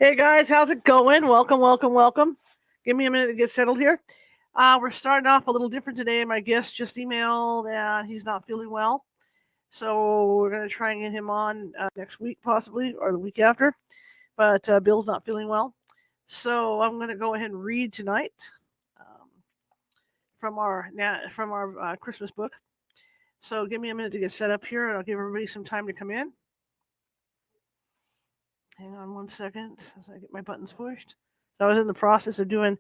Hey guys, how's it going? Welcome, welcome, welcome. Give me a minute to get settled here. We're starting off a little different today. My guest just emailed that he's not feeling well. So we're going to try and get him on next week, possibly, or the week after. But Bill's not feeling well. So I'm going to go ahead and read tonight um, from our Christmas book. So give me a minute to get set up here, and I'll give everybody some time to come in. Hang on one second as I get my buttons pushed. So I was in the process of doing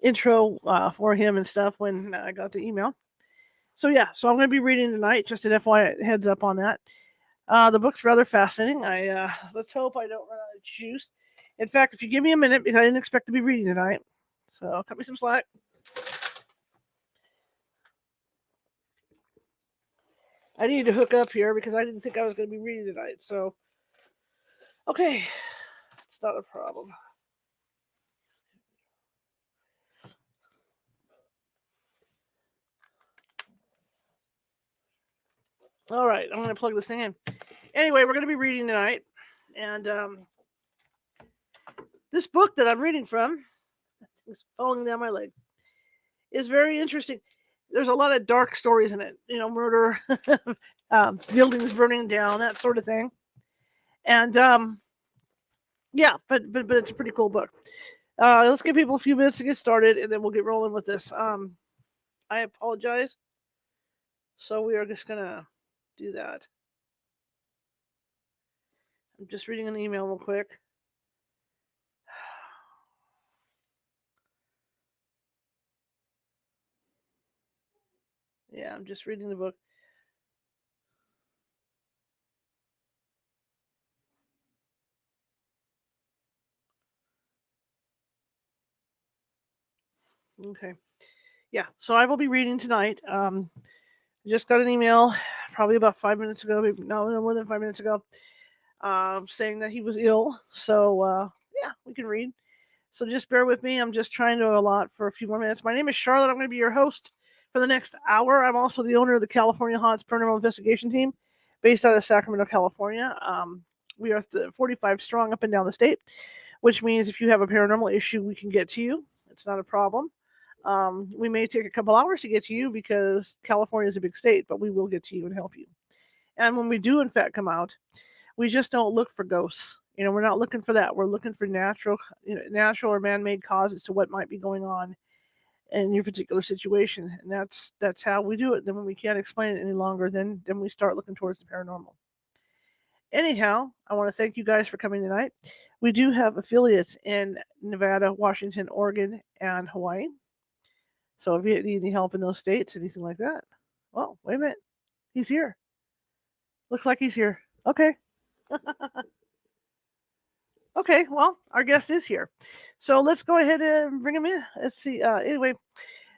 intro for him and stuff when I got the email. So yeah, so I'm going to be reading tonight. Just an FYI heads up on that. The book's rather fascinating. Let's hope I don't run out of juice. In fact, if you give me a minute, because I didn't expect to be reading tonight, so cut me some slack. I need to hook up here because I didn't think I was going to be reading tonight. So, okay, it's not a problem. All right, I'm going to plug this thing in. Anyway, we're going to be reading tonight, and this book that I'm reading from is falling down my leg. Is very interesting. There's a lot of dark stories in it, murder, buildings burning down, that sort of thing. And yeah, but it's a pretty cool book. Let's give people a few minutes to get started, and then we'll get rolling with this. I apologize. So we are just gonna do that. I'm just reading an email real quick. Yeah, I'm just reading the book. Okay. Yeah, so I will be reading tonight. Just got an email probably about 5 minutes ago, maybe no more than 5 minutes ago, saying that he was ill. So yeah, we can read. So just bear with me. I'm just trying to allot for a few more minutes. My name is Charlotte. I'm going to be your host for the next hour. I'm also the owner of the California Haunts Paranormal Investigation Team, based out of Sacramento, California. We are 45 strong up and down the state, which means if you have a paranormal issue, we can get to you. It's not a problem. We may take a couple hours to get to you because California is a big state, but we will get to you and help you. And when we do, in fact, come out, we just don't look for ghosts. We're not looking for that. We're looking for natural or man-made causes to what might be going on in your particular situation, and that's how we do it. Then when we can't explain it any longer, then we start looking towards the paranormal. Anyhow, I want to thank you guys for coming tonight. We do have affiliates in Nevada, Washington, Oregon, and Hawaii. So if you need any help in those states, anything like that, well, wait a minute, he's here. Looks like he's here. Okay. Okay, well, our guest is here. So let's go ahead and bring him in. Let's see. Anyway,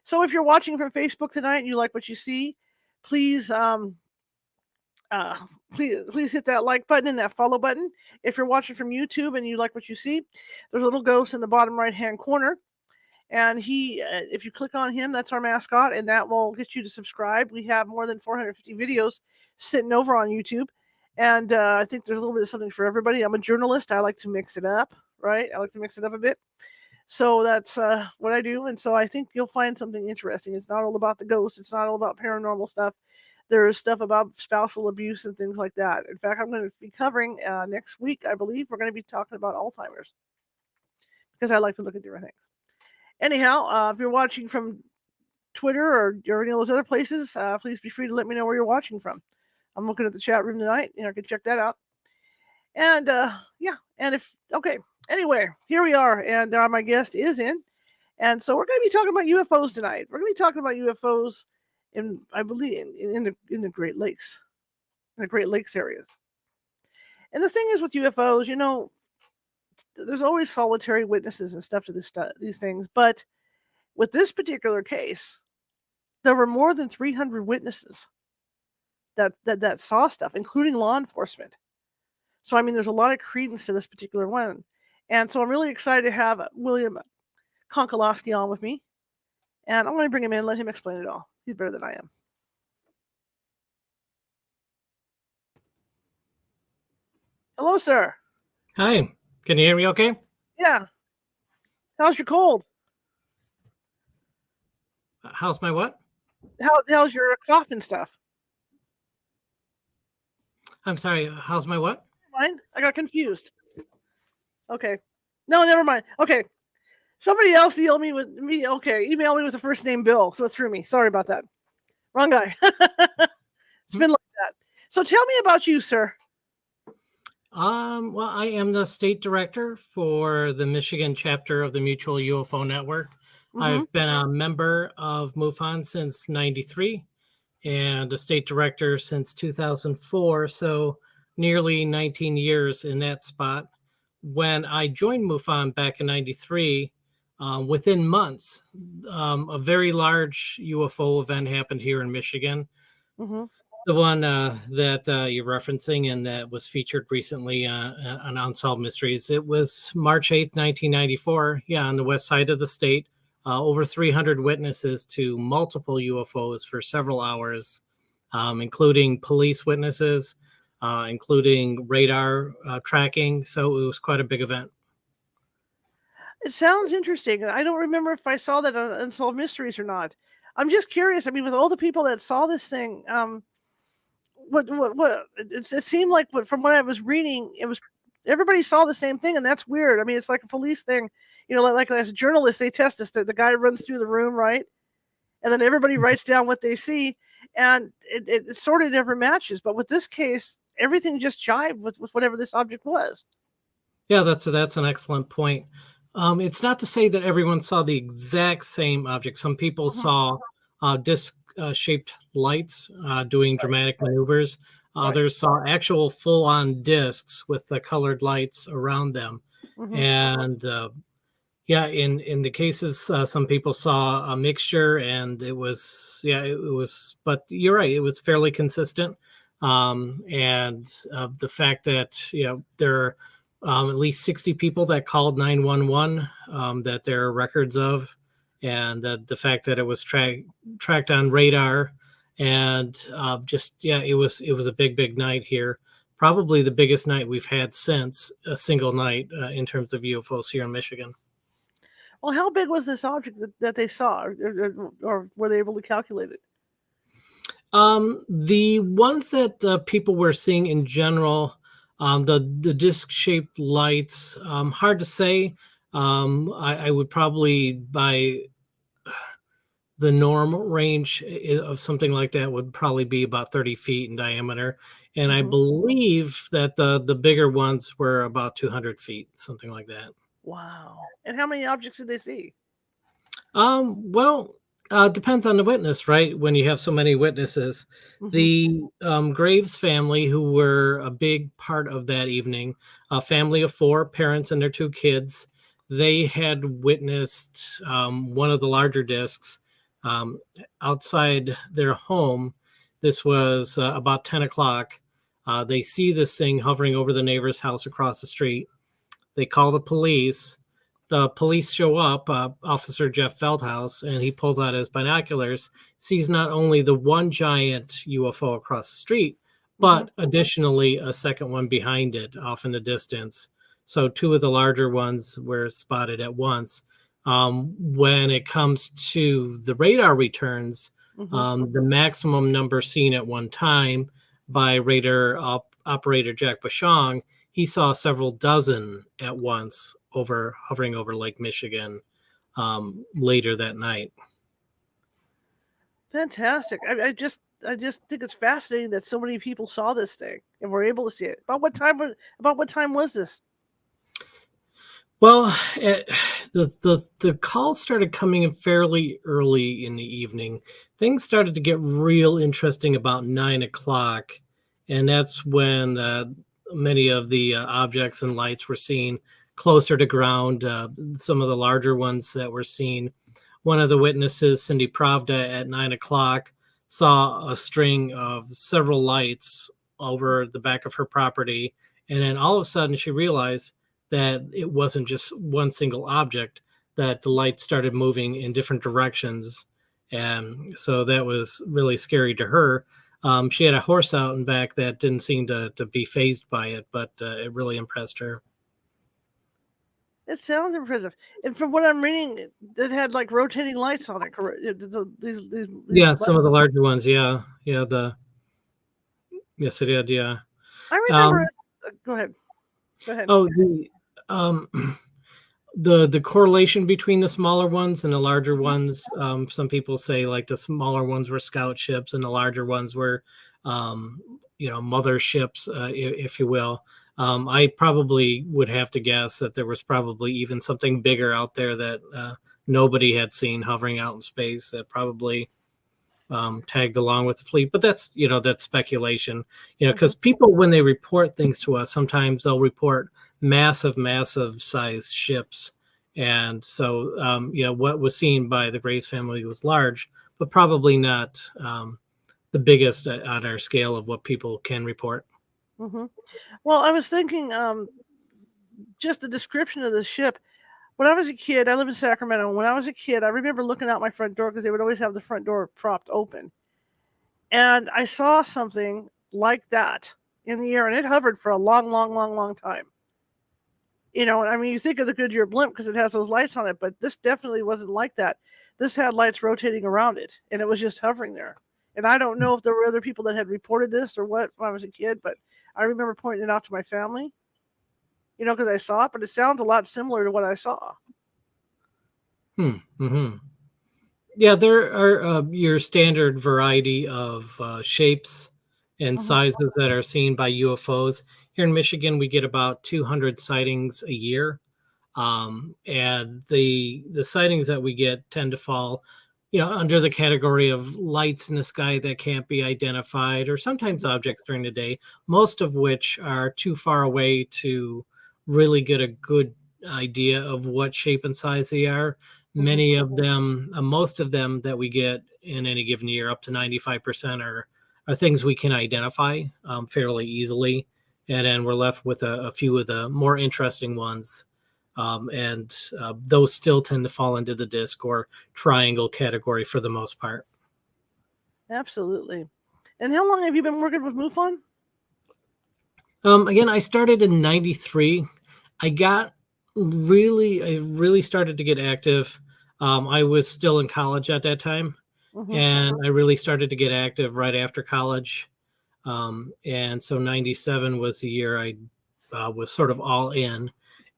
so if you're watching from Facebook tonight and you like what you see, please please hit that like button and that follow button. If you're watching from YouTube and you like what you see, there's a little ghost in the bottom right hand corner. And if you click on him, that's our mascot, and that will get you to subscribe. We have more than 450 videos sitting over on YouTube. And I think there's a little bit of something for everybody. I'm a journalist. I like to mix it up, right? I like to mix it up a bit. So that's what I do. And so I think you'll find something interesting. It's not all about the ghosts. It's not all about paranormal stuff. There is stuff about spousal abuse and things like that. In fact, I'm going to be covering next week, I believe, we're going to be talking about Alzheimer's because I like to look at different things. Anyhow, if you're watching from Twitter or any of those other places, please be free to let me know where you're watching from. I'm looking at the chat room tonight. I can check that out. And yeah, and anyway, here we are, and my guest is in, and so we're going to be talking about UFOs tonight. We're going to be talking about UFOs I believe, in the Great Lakes, in the Great Lakes areas. And the thing is with UFOs, there's always solitary witnesses and stuff to these things, but with this particular case, there were more than 300 witnesses that saw stuff, including law enforcement. So, I mean, there's a lot of credence to this particular one. And so I'm really excited to have William Konkolesky on with me. And I'm going to bring him in and let him explain it all. He's better than I am. Hello, sir. Hi. Can you hear me okay? Yeah. How's your cold? How's my what? How's your cough and stuff? I'm sorry. How's my what? Mine? I got confused. Okay. No, never mind. Okay. Somebody else emailed me with me. Okay, email me with the first name Bill. So it threw me. Sorry about that. Wrong guy. It's been like that. So tell me about you, sir. Well, I am the state director for the Michigan chapter of the Mutual UFO Network. I've been a member of MUFON since '93 and a state director since 2004. So nearly 19 years in that spot. When I joined MUFON back in '93, within months, a very large UFO event happened here in Michigan. Mm-hmm. The one that you're referencing and that was featured recently on Unsolved Mysteries. It was March 8th, 1994. Yeah, on the west side of the state. Over 300 witnesses to multiple UFOs for several hours, including police witnesses, including radar tracking. So it was quite a big event. It sounds interesting. I don't remember if I saw that on Unsolved Mysteries or not. I'm just curious. I mean, with all the people that saw this thing, what it seemed like from what I was reading, it was everybody saw the same thing, and that's weird. I mean, it's like a police thing, like as journalists, they test this. The guy runs through the room, right, and then everybody writes down what they see, and it sort of never matches. But with this case, everything just jived with whatever this object was. Yeah, that's an excellent point. It's not to say that everyone saw the exact same object. Some people saw disc-shaped lights doing dramatic maneuvers. Others saw actual full-on discs with the colored lights around them. And yeah, in the cases, some people saw a mixture, and it was But you're right, it was fairly consistent. And the fact that there are at least 60 people that called 911 that there are records of, and the fact that it was tracked on radar, and it was a big night here. Probably the biggest night we've had since a single night in terms of UFOs here in Michigan. Well, how big was this object that they saw, or were they able to calculate it? The ones that people were seeing in general, the disc-shaped lights, hard to say. I would probably, by the norm range of something like that, would probably be about 30 feet in diameter. And I believe that the bigger ones were about 200 feet, something like that. Wow. And how many objects did they see? Well, depends on the witness, right? When you have so many witnesses, the Graves family, who were a big part of that evening, a family of four, parents and their two kids, they had witnessed one of the larger discs outside their home. This was about 10 o'clock. They see this thing hovering over the neighbor's house across the street. They call the police. The police show up, Officer Jeff Feldhaus, and he pulls out his binoculars, sees not only the one giant UFO across the street, but additionally a second one behind it off in the distance. So two of the larger ones were spotted at once. When it comes to the radar returns, the maximum number seen at one time by radar operator Jack Bashong, he saw several dozen at once hovering over Lake Michigan later that night. Fantastic. I just think it's fascinating that so many people saw this thing and were able to see it. About what time was this? Well, the calls started coming in fairly early in the evening. Things started to get real interesting about 9 o'clock, and that's when many of the objects and lights were seen closer to ground. Some of the larger ones that were seen. One of the witnesses, Cindy Pravda, at 9 o'clock saw a string of several lights over the back of her property, and then all of a sudden she realized that it wasn't just one single object, that the lights started moving in different directions. And so that was really scary to her. She had a horse out and back that didn't seem to be fazed by it, but it really impressed her. It sounds impressive. And from what I'm reading, it had like rotating lights on it. Correct? These Yeah, lights. some of the larger ones. Yeah, yeah. Yes, it did. Yeah. I remember. Um, Go ahead. Go ahead. oh, um, the correlation between the smaller ones and the larger Mhm. ones. Some people say like the smaller ones were scout ships and the larger ones were, mother ships, if you will. I probably would have to guess that there was probably even something bigger out there that nobody had seen hovering out in space that probably tagged along with the fleet. But that's speculation, Mhm. because people, when they report things to us, sometimes they'll report massive size ships. And so, what was seen by the Grace family was large, but probably not the biggest on our scale of what people can report. Mhm. Well, I was thinking, just the description of the ship. When I was a kid, I live in Sacramento. When I was a kid, I remember looking out my front door because they would always have the front door propped open, and I saw something like that in the air, and it hovered for a long, long, long, long time. I mean, you think of the Goodyear blimp because it has those lights on it, but this definitely wasn't like that. This had lights rotating around it, and it was just hovering there. And I don't know if there were other people that had reported this or what when I was a kid, but I remember pointing it out to my family, because I saw it, but it sounds a lot similar to what I saw. Hmm. Yeah, there are your standard variety of shapes and Hmm. sizes that are seen by UFOs. Here in Michigan, we get about 200 sightings a year. And the sightings that we get tend to fall, under the category of lights in the sky that can't be identified, or sometimes Hmm. objects during the day, most of which are too far away to really get a good idea of what shape and size they are. Hmm. Many of them, most of them that we get in any given year, up to 95% are things we can identify fairly easily. And then we're left with a few of the more interesting ones, and those still tend to fall into the disc or triangle category for the most part. Absolutely. And how long have you been working with MUFON? Again, I started in '93. I really started to get active. I was still in college at that time, Hmm. and I really started to get active right after college. And so '97 was the year I was sort of all in,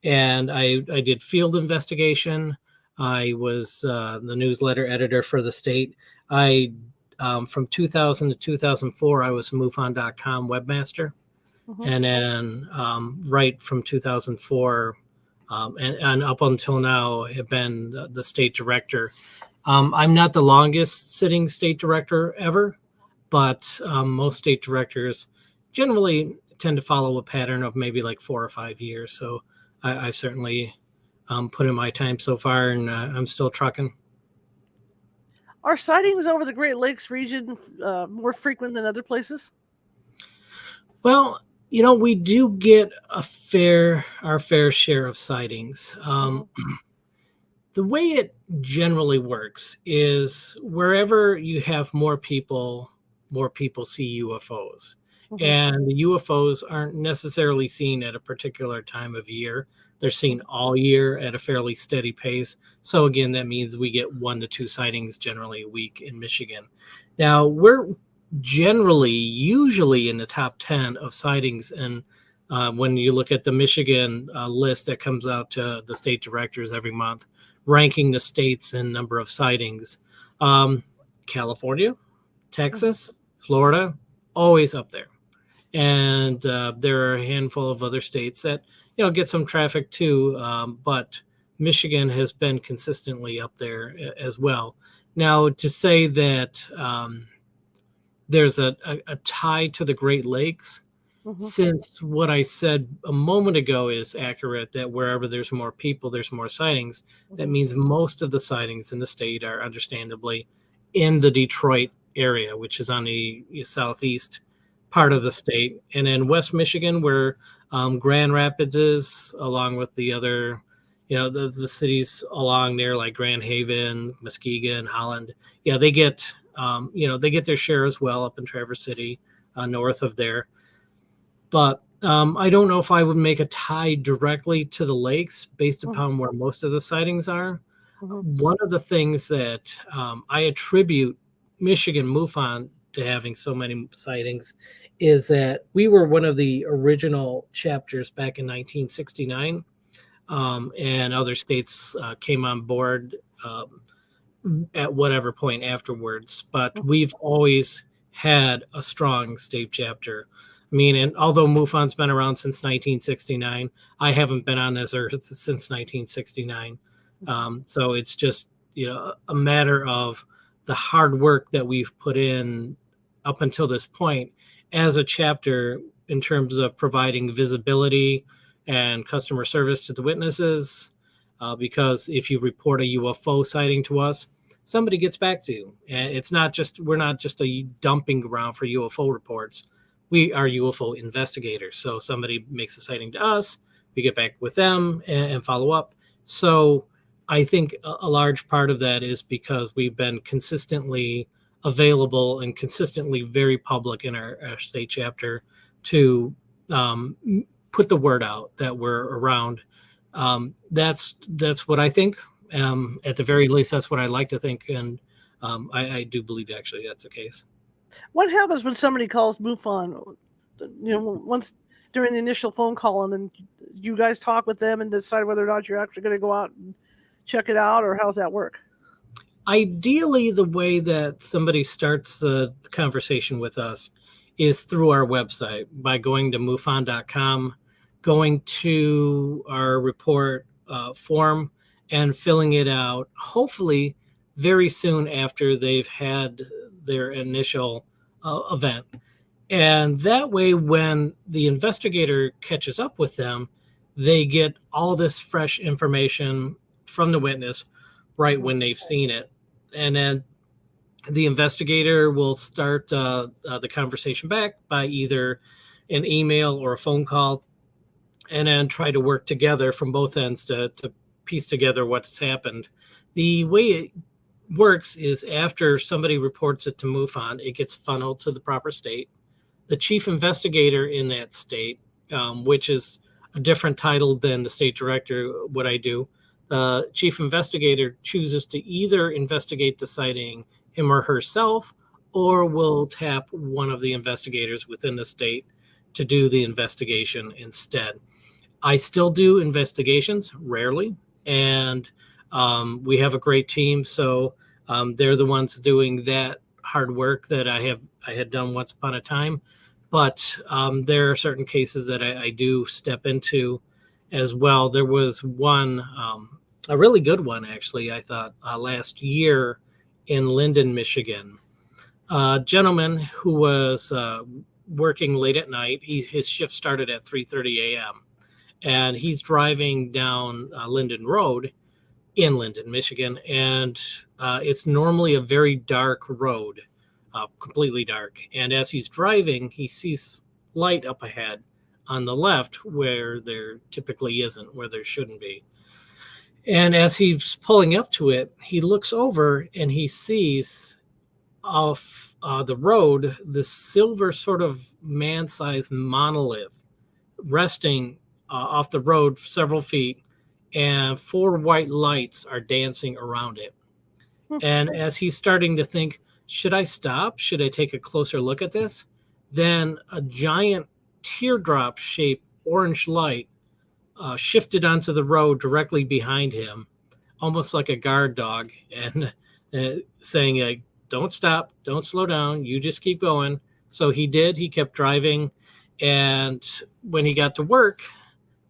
and I did field investigation. I was the newsletter editor for the state. I From 2000 to 2004, I was a MUFON.com webmaster, Hmm. and then right from 2004 and up until now, have been the state director. I'm not the longest sitting state director ever, but most state directors generally tend to follow a pattern of maybe like 4 or 5 years. So I've certainly put in my time so far, and I'm still trucking. Are sightings over the Great Lakes region more frequent than other places? Well, we do get our fair share of sightings. Hmm. The way it generally works is wherever you have more people see UFOs. Hmm. And the UFOs aren't necessarily seen at a particular time of year. They're seen all year at a fairly steady pace. So again, that means we get 1 to 2 sightings generally a week in Michigan. Now, we're usually in the top 10 of sightings. And when you look at the Michigan list that comes out to the state directors every month, ranking the states in number of sightings. California, Hmm. Texas, Florida, always up there. And there are a handful of other states that get some traffic too, but Michigan has been consistently up there as well. Now, to say that there's a tie to the Great Lakes, Hmm. since what I said a moment ago is accurate, that wherever there's more people, there's more sightings, that Hmm. means most of the sightings in the state are understandably in the Detroit area, which is on the southeast part of the state. And in West Michigan, where Grand Rapids is, along with the other, the cities along there like Grand Haven, Muskegon, Holland, yeah, they get their share as well up in Traverse City, north of there. But I don't know if I would make a tie directly to the lakes based Mhm, upon where most of the sightings are. mhm, One of the things that I attribute Michigan MUFON to having so many sightings is that we were one of the original chapters back in 1969, and other states came on board at whatever point afterwards. But mhm, we've always had a strong state chapter. I mean, and although MUFON's been around since 1969, I haven't been on this earth since 1969. So it's just, a matter of the hard work that we've put in up until this point as a chapter in terms of providing visibility and customer service to the witnesses. Because if you report a UFO sighting to us, somebody gets back to you. And we're not just a dumping ground for UFO reports. We are UFO investigators. So somebody makes a sighting to us, we get back with them and follow up. So I think a large part of that is because we've been consistently available and consistently very public in our state chapter to um, put the word out that we're around. That's what I think. At the very least, that's what I like to think, and I do believe actually that's the case. What happens when somebody calls MUFON? Once during the initial phone call, and then you guys talk with them and decide whether or not you're actually going to go out and check it out, or how's that work? Ideally, the way that somebody starts the conversation with us is through our website by going to MUFON.com, going to our report form, and filling it out. Hopefully, very soon after they've had their initial event. And that way, when the investigator catches up with them, they get all this fresh information from the witness right Mhm, when they've seen it. And then the investigator will start the conversation back by either an email or a phone call, and then try to work together from both ends to piece together what's happened. The way it works is after somebody reports it to MUFON, it gets funneled to the proper state. The chief investigator in that state, which is a different title than the state director, what I do. Chief investigator chooses to either investigate the sighting him or herself, or will tap one of the investigators within the state to do the investigation instead. I still do investigations rarely, and we have a great team. So they're the ones doing that hard work that I had done once upon a time. But there are certain cases that I do step into as well. There was one, a really good one actually. I thought last year in Linden, Michigan. A gentleman who was working late at night. His shift started at 3:30 a.m. and he's driving down Linden Road in Linden, Michigan, and it's normally a very dark road, completely dark. And as he's driving, he sees light up ahead on the left where there typically isn't, where there shouldn't be. And as he's pulling up to it, he looks over and he sees off the road this silver sort of man-sized monolith resting off the road several feet, and four white lights are dancing around it. mhm, And as he's starting to think, should I stop? Should I take a closer look at this? Then a giant teardrop shaped orange light shifted onto the road directly behind him, almost like a guard dog, and saying, don't stop, don't slow down, you just keep going. So he did. He kept driving. And when he got to work,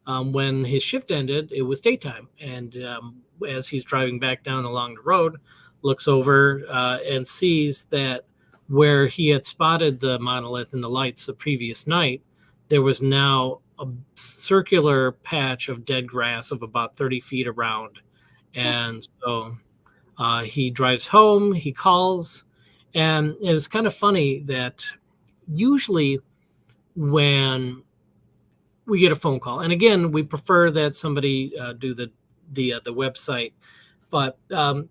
when his shift ended, it was daytime. And as he's driving back down along the road, looks over and sees that where he had spotted the monolith and the lights the previous night, there was now a circular patch of dead grass of about 30 feet around. mhm. And so he drives home, he calls, and it's kind of funny that usually when we get a phone call, and again, we prefer that somebody do the website. But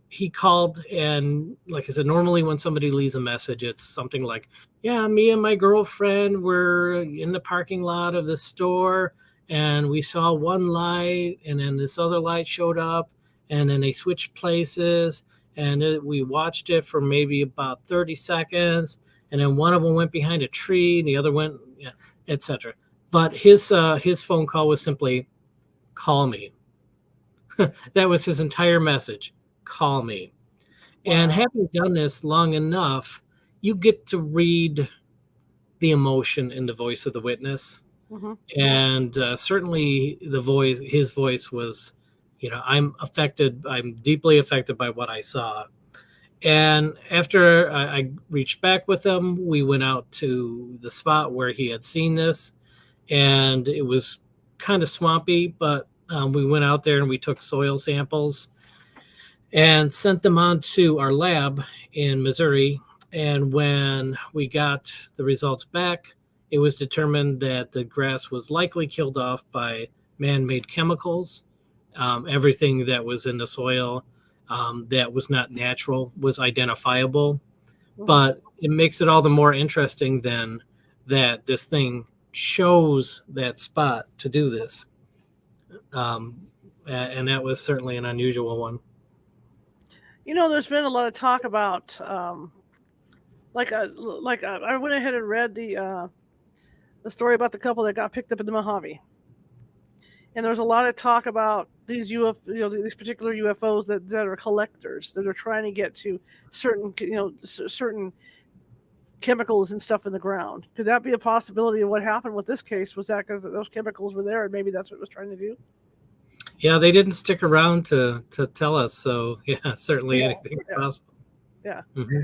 he called, and like I said, normally when somebody leaves a message, it's something like, yeah, me and my girlfriend were in the parking lot of the store, and we saw one light, and then this other light showed up, and then they switched places, and we watched it for maybe about 30 seconds, and then one of them went behind a tree, and the other went, yeah, etc. But his phone call was simply, call me. That was his entire message, call me. And Wow. having done this long enough, you get to read the emotion in the voice of the witness. Hmm. And certainly his voice was, I'm deeply affected by what I saw. And after I reached back with him, we went out to the spot where he had seen this, and it was kind of swampy, but we went out there and we took soil samples and sent them on to our lab in Missouri. And when we got the results back, it was determined that the grass was likely killed off by man made chemicals. Everything that was in the soil that was not natural was identifiable. Hmm. But it makes it all the more interesting then that this thing chose that spot to do this. Um, and that was certainly an unusual one. There's been a lot of talk about I went ahead and read the story about the couple that got picked up in the Mojave, and there's a lot of talk about these these particular UFOs that are collectors that are trying to get to certain chemicals and stuff in the ground. Could that be a possibility of what happened with this case? Was that because those chemicals were there, and maybe that's what it was trying to do? Yeah, they didn't stick around to tell us. So yeah, certainly Yeah, anything is yeah, possible. yeah, Hmm. Yeah,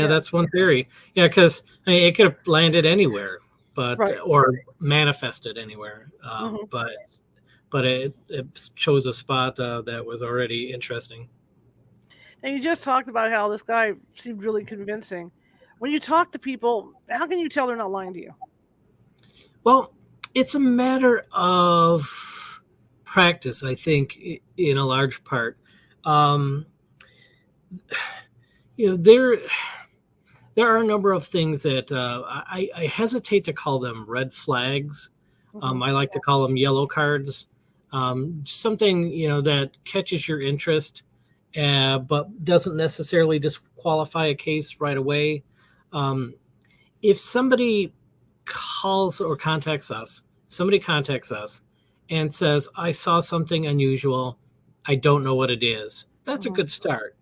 yeah. that's one theory. Yeah, because it could have landed anywhere, but Right. or manifested anywhere. Hmm. But it chose a spot that was already interesting. And you just talked about how this guy seemed really convincing. When you talk to people, how can you tell they're not lying to you? Well, it's a matter of practice, I think, in a large part. Um, you know, there are a number of things that I hesitate to call them red flags. Hmm. I like to call them yellow cards. Something that catches your interest, but doesn't necessarily disqualify a case right away. Um, if somebody contacts us and says, "I saw something unusual. I don't know what it is." That's a Hmm. good start.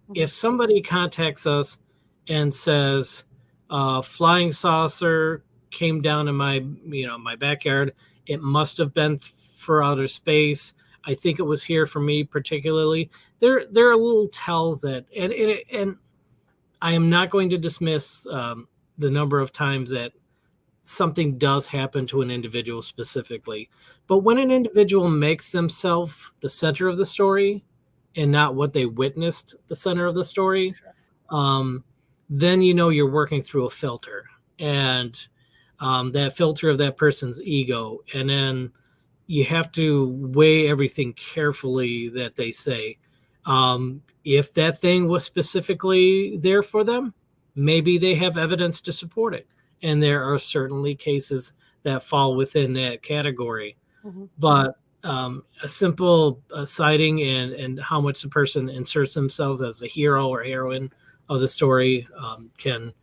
Hmm. If somebody contacts us and says, flying saucer came down in my backyard, it must have been for outer space, I think it was here for me particularly, there are little tells that, and I am not going to dismiss the number of times that something does happen to an individual specifically. But when an individual makes themselves the center of the story and not what they witnessed the center of the story, Sure. um, then you're working through a filter, and that filter of that person's ego. And then you have to weigh everything carefully that they say. If that thing was specifically there for them, maybe they have evidence to support it. And there are certainly cases that fall within that category. Hmm. But a simple sighting and how much the person inserts themselves as a hero or heroine of the story can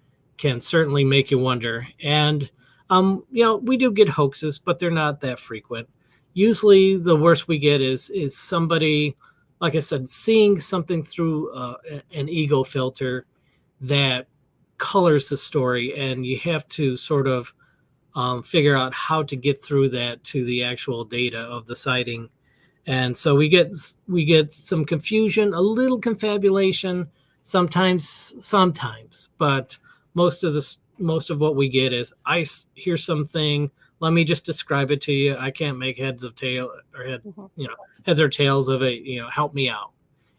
certainly make you wonder. And we do get hoaxes, but they're not that frequent. Usually, the worst we get is somebody, like I said, seeing something through an ego filter that colors the story, and you have to sort of figure out how to get through that to the actual data of the sighting. And so we get some confusion, a little confabulation, sometimes, but most of what we get is, hear something. Let me just describe it to you. I can't make Hmm. heads or tails of it. Help me out.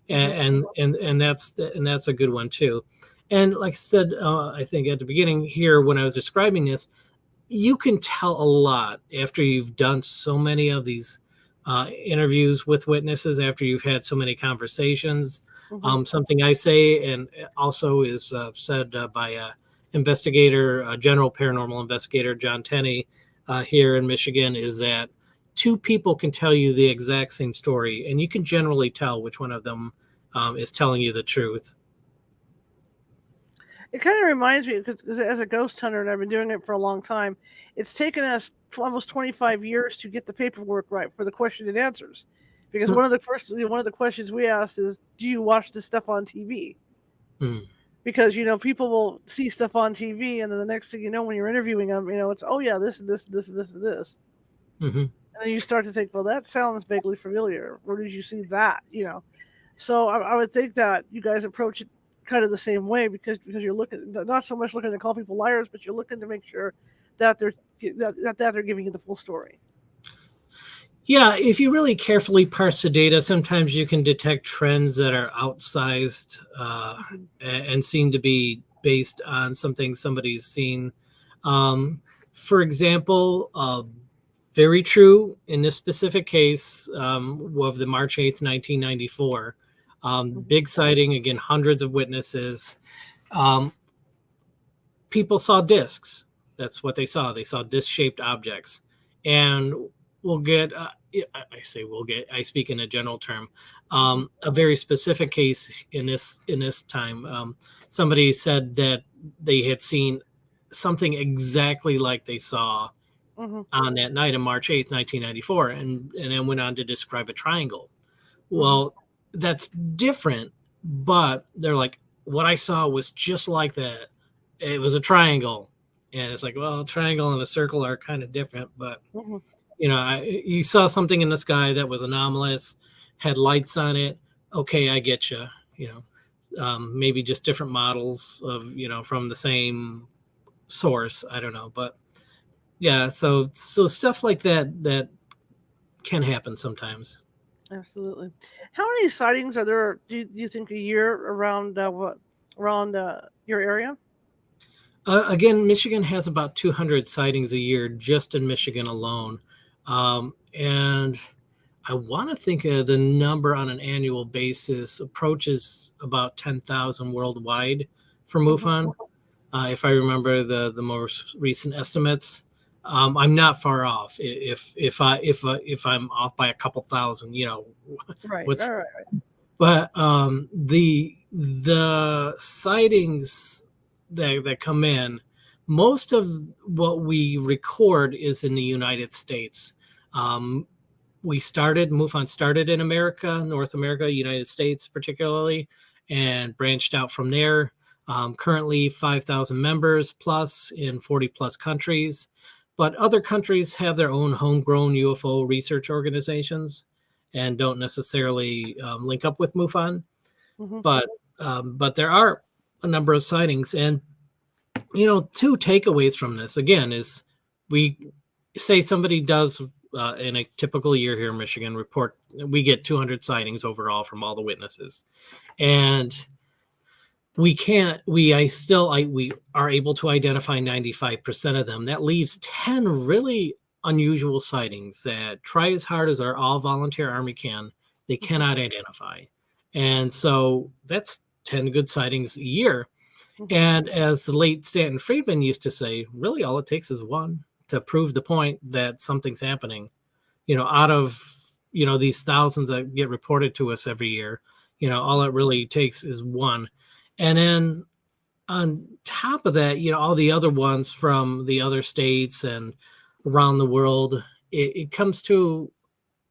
Hmm. And that's a good one too. And like I said, I think at the beginning here when I was describing this, you can tell a lot after you've done so many of these interviews with witnesses, after you've had so many conversations. Hmm. Something I say, and also is said by investigator, general paranormal investigator John Tenney here in Michigan, is that two people can tell you the exact same story, and you can generally tell which one of them is telling you the truth. It kind of reminds me, because as a ghost hunter, and I've been doing it for a long time, it's taken us almost 25 years to get the paperwork right for the question and answers. Because one of the questions we asked is, "Do you watch this stuff on TV?" Mm. Because people will see stuff on TV, and then the next thing you know, when you're interviewing them, it's, "Oh yeah, this and this and this and this and this," Mm-hmm. and then you start to think, "Well, that sounds vaguely familiar. Where did you see that?" So I would think that you guys approach it kind of the same way, because you're looking, not so much looking to call people liars, but you're looking to make sure that they're giving you the full story. Yeah, if you really carefully parse the data, sometimes you can detect trends that are outsized and seem to be based on something somebody's seen. For example, very true in this specific case of the March 8th, 1994. Big sighting, again, hundreds of witnesses. People saw discs. That's what they saw. They saw disc-shaped objects. And we'll get, I say we'll get, I speak in a general term, a very specific case in this time. Somebody said that they had seen something exactly like they saw on that night of March 8th, 1994, and then went on to describe a triangle. Well, that's different, but they're like, what I saw was just like that. It was a triangle. And it's like, well, a triangle and a circle are kind of different, but you saw something in the sky that was anomalous, had lights on it. Okay, I get you. Maybe just different models of from the same source. I don't know, but yeah. So stuff like that can happen sometimes. Absolutely. How many sightings are there? Do you think a year around your area? Again, Michigan has about 200 sightings a year just in Michigan alone. And I want to think the number on an annual basis approaches about 10,000 worldwide for MUFON. If I remember the most recent estimates, I'm not far off. If I'm off by a couple thousand, Right. what's All right. but the sightings that come in, most of what we record is in the United States. Um, MUFON started in America, North America, United States particularly, and branched out from there. Currently 5,000 members plus in 40 plus countries, but other countries have their own homegrown UFO research organizations and don't necessarily link up with MUFON. But there are a number of sightings, and two takeaways from this again is we say somebody does in a typical year here in Michigan report, we get 200 sightings overall from all the witnesses, and we are able to identify 95% of them. That leaves 10 really unusual sightings that, try as hard as our all volunteer army can, they cannot identify. And so that's 10 good sightings a year. And as the late Stanton Friedman used to say, really all it takes is one to prove the point that something's happening. Out of these thousands that get reported to us every year, all it really takes is one. And then on top of that, all the other ones from the other states and around the world, it comes to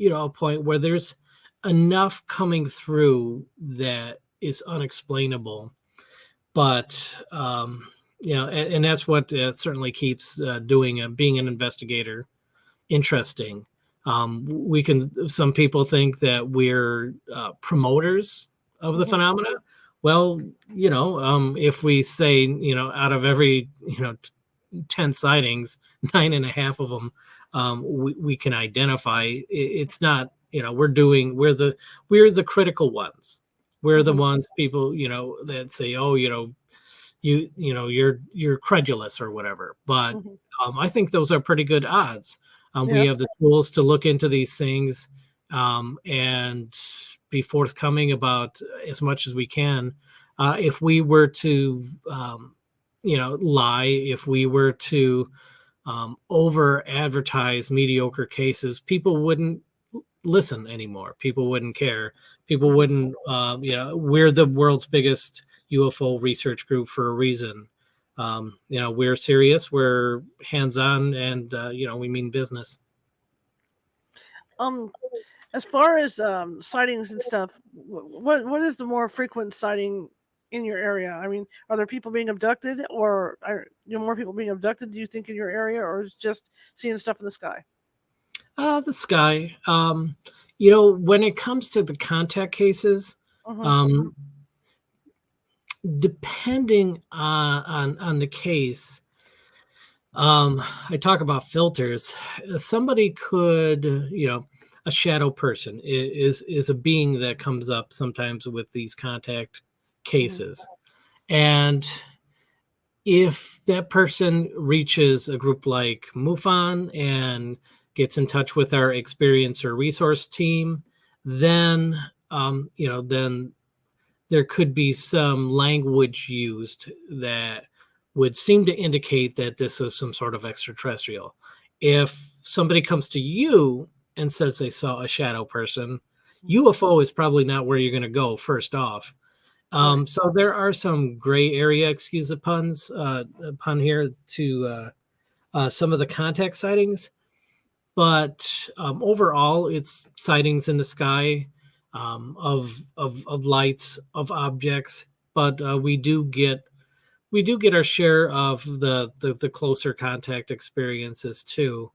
a point where there's enough coming through that is unexplainable. But and that's what certainly keeps being an investigator interesting. Some people think that we're promoters of the phenomena. Well, if we say, out of every 10 sightings, 9.5 of them we can identify. It's not, we're the critical ones. We're the ones people, that say, oh, you're credulous or whatever. But I think those are pretty good odds. We have the tools to look into these things and be forthcoming about as much as we can. If we were to lie, if we were to over advertise mediocre cases, people wouldn't listen anymore. People wouldn't care. People Mhm. wouldn't, we're the world's biggest UFO research group for a reason. We're serious, we're hands on, and, we mean business. Um, as far as sightings and stuff, what is the more frequent sighting in your area? I mean, are there people being abducted, or are more people being abducted? Do you think in your area, or is just seeing stuff in the sky? The sky. When it comes to the contact cases, Uh-huh. um, depending on the case, I talk about filters. Somebody could, a shadow person is a being that comes up sometimes with these contact Hmm. cases, and if that person reaches a group like MUFON and gets in touch with our experience or resource team, then then there could be some language used that would seem to indicate that this is some sort of extraterrestrial. If somebody comes to you and says they saw a shadow person, UFO is probably not where you're going to go first off. Right. So there are some gray area, excuse the puns, pun here, to some of the contact sightings, but overall, it's sightings in the sky, of lights, of objects. But we do get our share of the closer contact experiences too,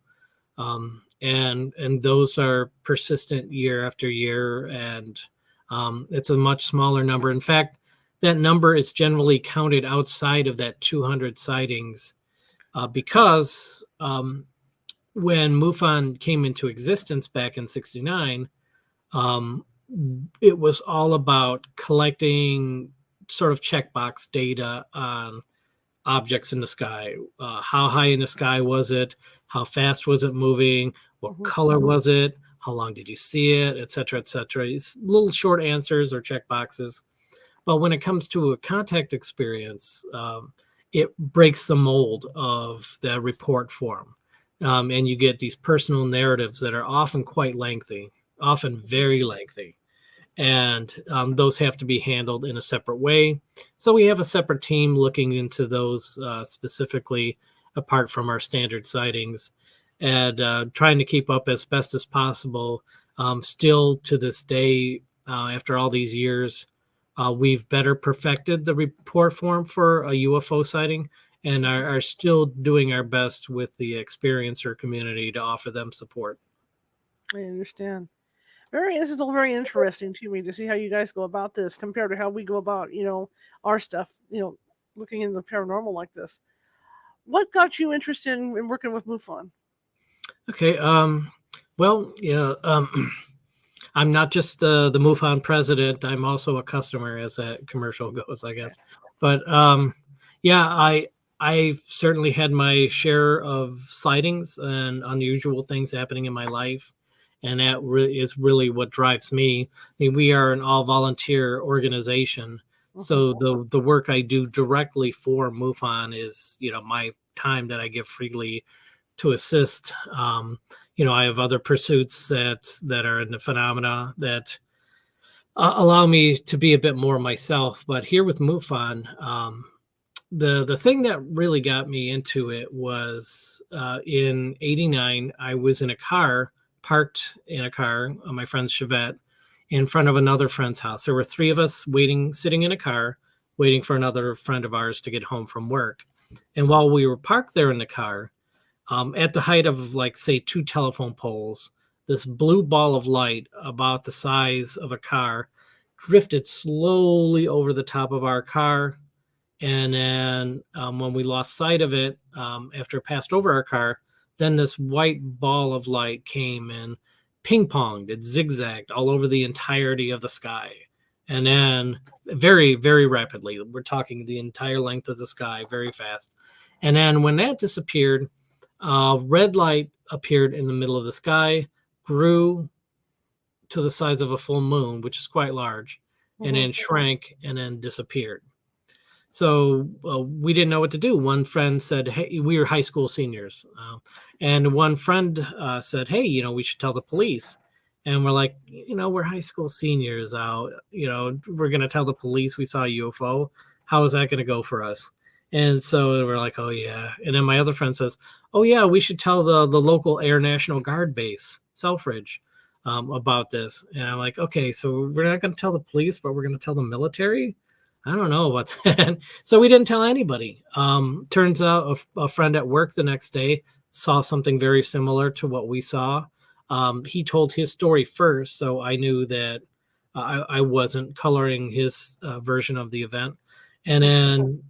and those are persistent year after year, and it's a much smaller number. In fact, that number is generally counted outside of that 200 sightings, because when MUFON came into existence back in '69, um, it was all about collecting sort of checkbox data on objects in the sky. How high in the sky was it? How fast was it moving? What Hmm. color was it? How long did you see it? Et cetera, et cetera. It's little short answers or check boxes. But when it comes to a contact experience, it breaks the mold of the report form. And you get these personal narratives that are often quite lengthy, often very lengthy, and those have to be handled in a separate way. So we have a separate team looking into those, specifically, apart from our standard sightings, and trying to keep up as best as possible. Still to this day, after all these years, we've better perfected the report form for a UFO sighting, and are still doing our best with the experiencer community to offer them support. I understand. This is all very interesting to me to see how you guys go about this compared to how we go about, our stuff, looking into the paranormal like this. What got you interested in working with MUFON? Okay. Well, yeah. I'm not just the MUFON president. I'm also a customer, as that commercial goes, I Okay. guess. But yeah, I certainly had my share of sightings and unusual things happening in my life, and that is really what drives me. I mean, we are an all volunteer organization, Hmm. so the work I do directly for MUFON is, my time that I give freely to assist. I have other pursuits that are in the phenomena that allow me to be a bit more myself. But here with MUFON, the thing that really got me into it was, in '89. I was in a car, parked in a car on my friend's Chevette, in front of another friend's house. There were three of us sitting in a car, waiting for another friend of ours to get home from work. And while we were parked there in the car, at the height of, like, say, two telephone poles, this blue ball of light about the size of a car drifted slowly over the top of our car. And then, when we lost sight of it, after it passed over our car, then this white ball of light came and ping ponged, it zigzagged all over the entirety of the sky. And then, very, very rapidly, we're talking the entire length of the sky, very fast. And then when that disappeared, red light appeared in the middle of the sky, grew to the size of a full moon, which is quite large, and Hmm. then shrank and then disappeared. So we didn't know what to do. One friend said, "Hey, we were high school seniors," and one friend said, "Hey, we should tell the police." And we're like, we're high school seniors out. We're gonna tell the police we saw a UFO. How is that gonna go for us? And so we're like, "Oh yeah." And then my other friend says, "Oh yeah, we should tell the local Air National Guard base, Selfridge, about this." And I'm like, "Okay, so we're not gonna tell the police, but we're gonna tell the military." I don't know about that. So we didn't tell anybody. Turns out a friend at work the next day saw something very similar to what we saw. He told his story first, so I knew that I wasn't coloring his version of the event. And then,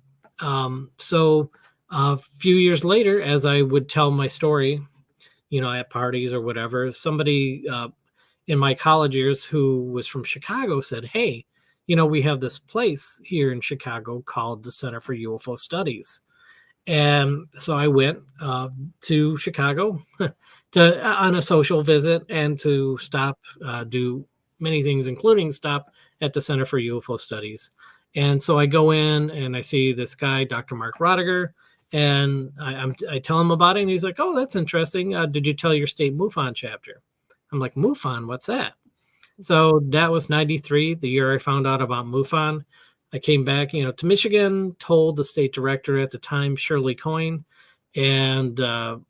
so a few years later, as I would tell my story, at parties or whatever, somebody in my college years who was from Chicago said, "Hey, we have this place here in Chicago called the Center for UFO Studies." And so I went to Chicago on a social visit and to stop, do many things, including stop at the Center for UFO Studies. And so I go in and I see this guy, Dr. Mark Rodiger, and I tell him about it, and he's like, "Oh, that's interesting. Did you tell your state MUFON chapter?" I'm like, "MUFON, what's that?" So that was 93, the year I found out about MUFON. I came back, to Michigan, told the state director at the time, Shirley Coyne, and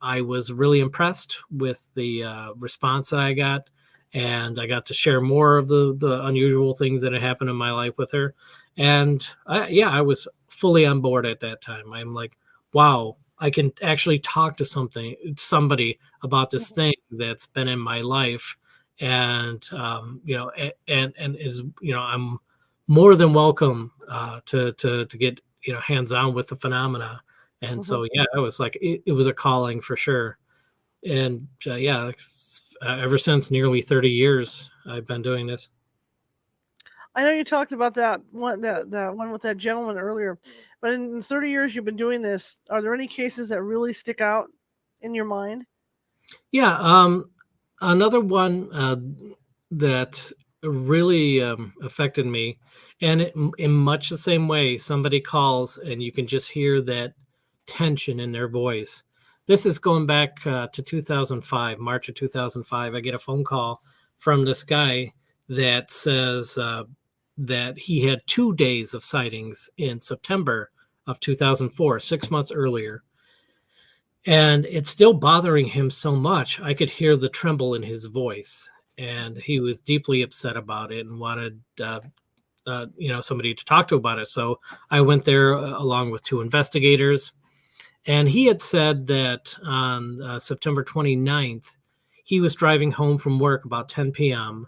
I was really impressed with the response that I got. And I got to share more of the unusual things that had happened in my life with her. And I was fully on board at that time. I'm like, wow, I can actually talk to somebody about this thing that's been in my life. And and is, I'm more than welcome to get hands on with the phenomena. And Mhm. so it was like it was a calling for sure. And ever since, nearly 30 years I've been doing this. I know you talked about that one with that gentleman earlier, but in 30 years you've been doing this, are there any cases that really stick out in your mind? Yeah, another one that really affected me, and in much the same way, somebody calls and you can just hear that tension in their voice. This is going back to 2005, March of 2005. I get a phone call from this guy that says that he had 2 days of sightings in September of 2004, 6 months earlier, and it's still bothering him so much. I could hear the tremble in his voice, and he was deeply upset about it and wanted somebody to talk to about it. So I went there along with two investigators, and he had said that on September 29th, he was driving home from work about 10 p.m.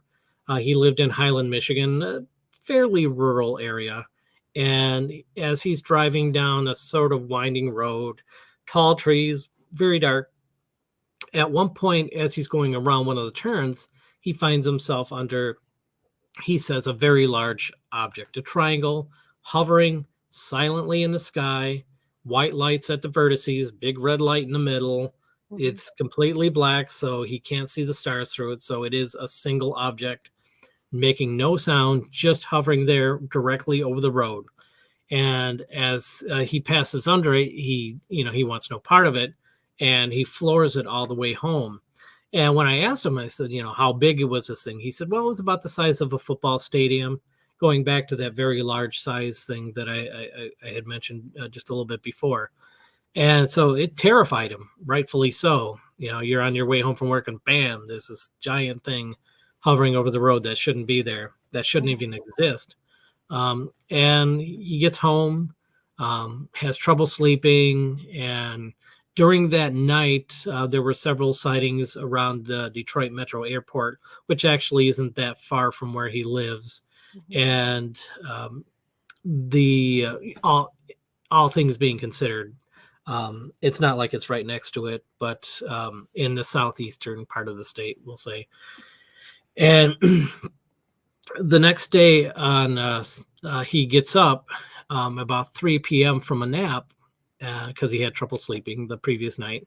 He lived in Highland, Michigan, a fairly rural area. And as he's driving down a sort of winding road, tall trees, very dark, at one point, as he's going around one of the turns, he finds himself under, he says, a very large object, a triangle hovering silently in the sky, white lights at the vertices, big red light in the middle. Mhm. It's completely black, so he can't see the stars through it. So it is a single object making no sound, just hovering there directly over the road. And as he passes under it, he wants no part of it, and he floors it all the way home. And when I asked him, I said, how big it was, this thing? He said, well, it was about the size of a football stadium, going back to that very large size thing that I had mentioned just a little bit before. And so it terrified him, rightfully so. You're on your way home from work and bam, there's this giant thing hovering over the road that shouldn't be there, that shouldn't Mhm. even exist. And he gets home, has trouble sleeping. And during that night, there were several sightings around the Detroit Metro Airport, which actually isn't that far from where he lives. Mhm. And the all things being considered, it's not like it's right next to it, but in the southeastern part of the state, we'll say. And the next day, he gets up about 3 p.m. from a nap because he had trouble sleeping the previous night.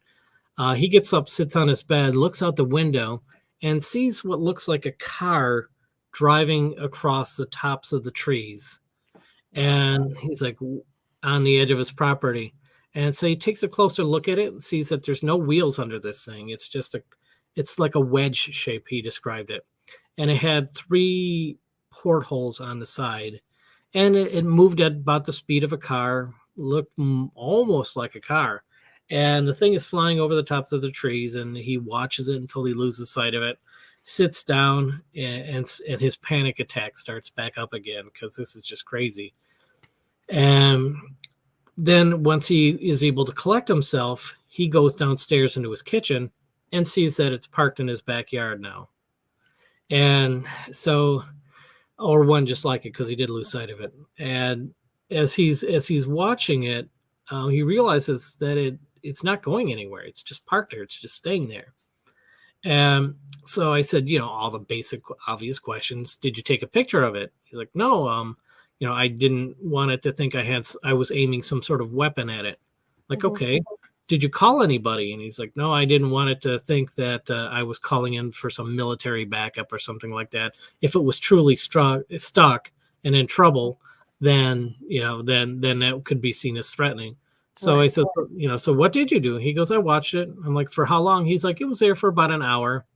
He gets up, sits on his bed, looks out the window, and sees what looks like a car driving across the tops of the trees. Wow. And he's like, on the edge of his property. And so he takes a closer look at it and sees that there's no wheels under this thing. It's like a wedge shape, he described it. And it had 3 portholes on the side. And it moved at about the speed of a car, looked almost like a car. And the thing is flying over the tops of the trees, and he watches it until he loses sight of it, sits down, and his panic attack starts back up again because this is just crazy. And then once he is able to collect himself, he goes downstairs into his kitchen and sees that it's parked in his backyard now. And so, or one just like it because he did lose sight of it. And as he's watching it, he realizes that it's not going anywhere. It's just parked there. It's just staying there. And so I said, all the basic obvious questions. Did you take a picture of it? He's like, no. I didn't want it to think I was aiming some sort of weapon at it. Like, okay, did you call anybody? And he's like, no, I didn't want it to think that I was calling in for some military backup or something like that. If it was truly stuck and in trouble, then that could be seen as threatening. So right. I said, so what did you do? He goes, I watched it. I'm like, for how long? He's like, it was there for about an hour.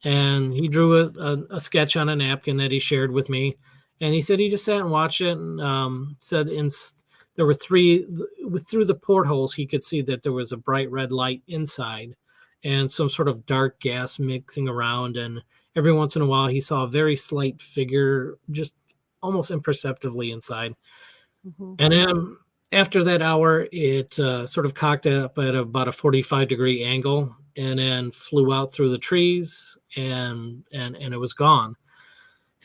And he drew a sketch on a napkin that he shared with me. And he said he just sat and watched it, and said there were 3 through the portholes. He could see that there was a bright red light inside and some sort of dark gas mixing around. And every once in a while, he saw a very slight figure, just almost imperceptibly inside. Mm-hmm. And then after that hour, it sort of cocked up at about a 45-degree angle and then flew out through the trees, and it was gone.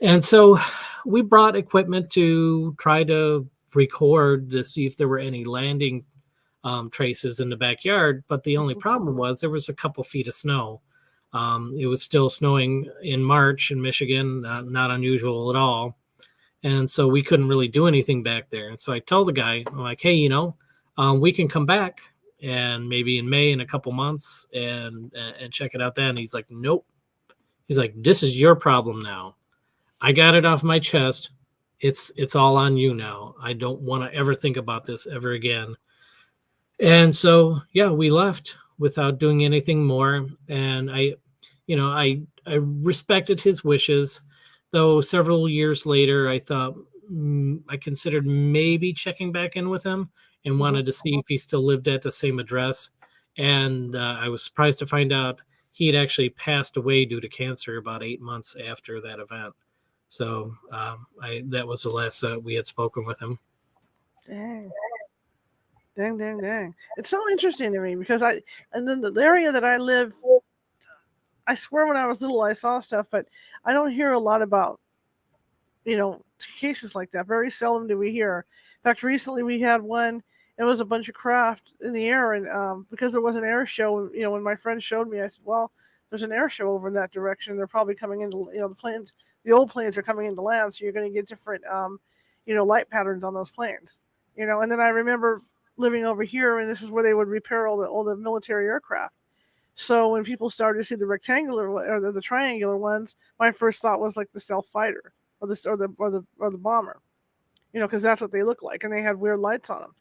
And so we brought equipment to try to record to see if there were any landing traces in the backyard. But the only problem was there was a couple feet of snow. It was still snowing in March in Michigan, not unusual at all. And so we couldn't really do anything back there. And so I told the guy, I'm like, hey, we can come back and maybe in May in a couple months and check it out then. He's like, nope. He's like, this is your problem now. I got it off my chest. It's all on you now. I don't want to ever think about this ever again. And so, yeah, we left without doing anything more. And I respected his wishes, though several years later, I thought I considered maybe checking back in with him and wanted to see if he still lived at the same address. And I was surprised to find out he had actually passed away due to cancer about 8 months after that event. So that was the last we had spoken with him. Dang. It's so interesting to me because and then the area that I live, I swear when I was little I saw stuff, but I don't hear a lot about, cases like that. Very seldom do we hear. In fact, recently we had one. It was a bunch of craft in the air, and because there was an air show, when my friend showed me, I said, well, there's an air show over in that direction. They're probably coming into, the planes. The old planes are coming into land, so you're going to get different, light patterns on those planes. And then I remember living over here, and this is where they would repair all the military aircraft. So when people started to see the rectangular or the triangular ones, my first thought was like the stealth fighter or the bomber, because that's what they look like, and they had weird lights on them.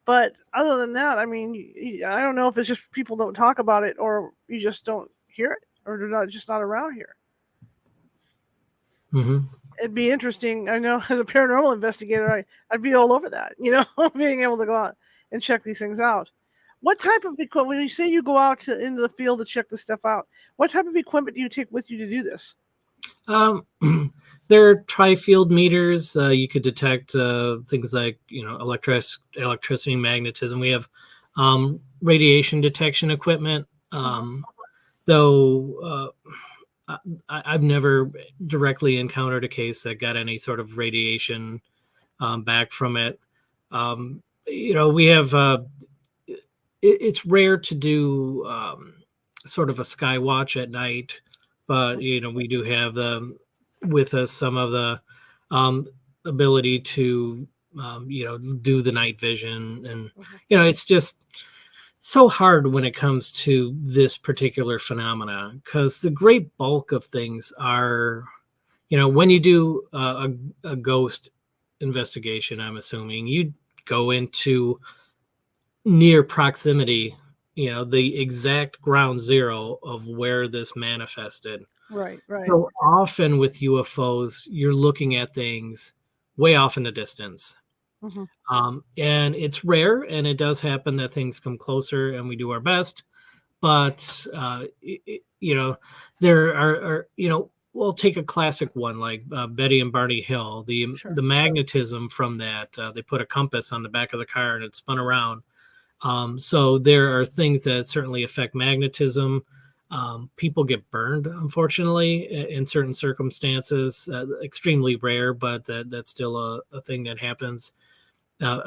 But other than that, I mean, I don't know if it's just people don't talk about it, or you just don't hear it, or they're just not around here. Mm-hmm. It'd be interesting. I know as a paranormal investigator, I'd be all over that, being able to go out and check these things out. What type of equipment, when you say you go out into the field to check this stuff out, what type of equipment do you take with you to do this? There are tri-field meters. You could detect things like, electricity, magnetism. We have radiation detection equipment, though I've never directly encountered a case that got any sort of radiation back from it. We have, it's rare to do sort of a sky watch at night, but, we do have with us some of the ability to, do the night vision. And, it's just so hard when it comes to this particular phenomena, because the great bulk of things are, when you do a ghost investigation, I'm assuming you go into near proximity, the exact ground zero of where this manifested. Right, right. So often with UFOs, you're looking at things way off in the distance. Hmm. And it's rare, and it does happen that things come closer, and we do our best. But there we'll take a classic one like Betty and Barney Hill. The Sure. magnetism from that, they put a compass on the back of the car and it spun around. So there are things that certainly affect magnetism. People get burned, unfortunately, in certain circumstances. Extremely rare, but that's still a thing that happens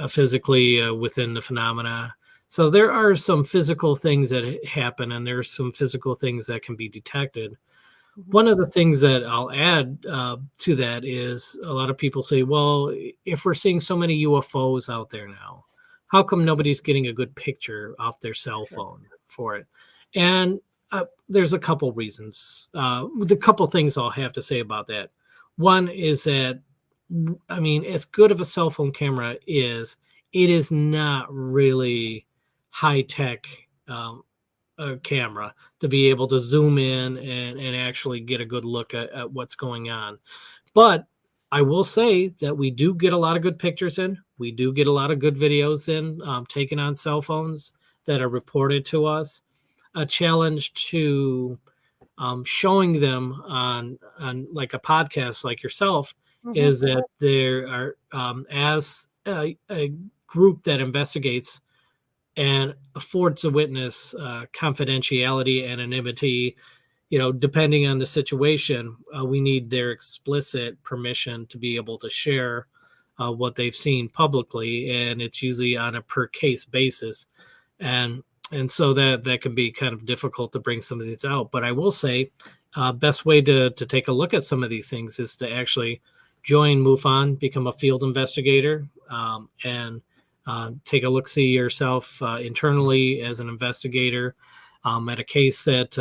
physically within the phenomena. So there are some physical things that happen, and there's some physical things that can be detected. Hmm. One of the things that I'll add to that is a lot of people say, well, if we're seeing so many UFOs out there now, how come nobody's getting a good picture off their cell Sure. phone for it? And there's a couple reasons. The couple things I'll have to say about that. One is that, I mean, as good of a cell phone camera is, it is not really high tech camera to be able to zoom in and actually get a good look at what's going on. But I will say that we do get a lot of good pictures in. We do get a lot of good videos in taken on cell phones that are reported to us. A challenge to showing them on like a podcast like yourself Hmm. is that there are as a group that investigates and affords a witness confidentiality, anonymity. Depending on the situation, we need their explicit permission to be able to share what they've seen publicly, and it's usually on a per case basis, and so that can be kind of difficult to bring some of these out. But I will say, best way to take a look at some of these things is to actually join MUFON, become a field investigator, and take a look, see yourself internally as an investigator at a case that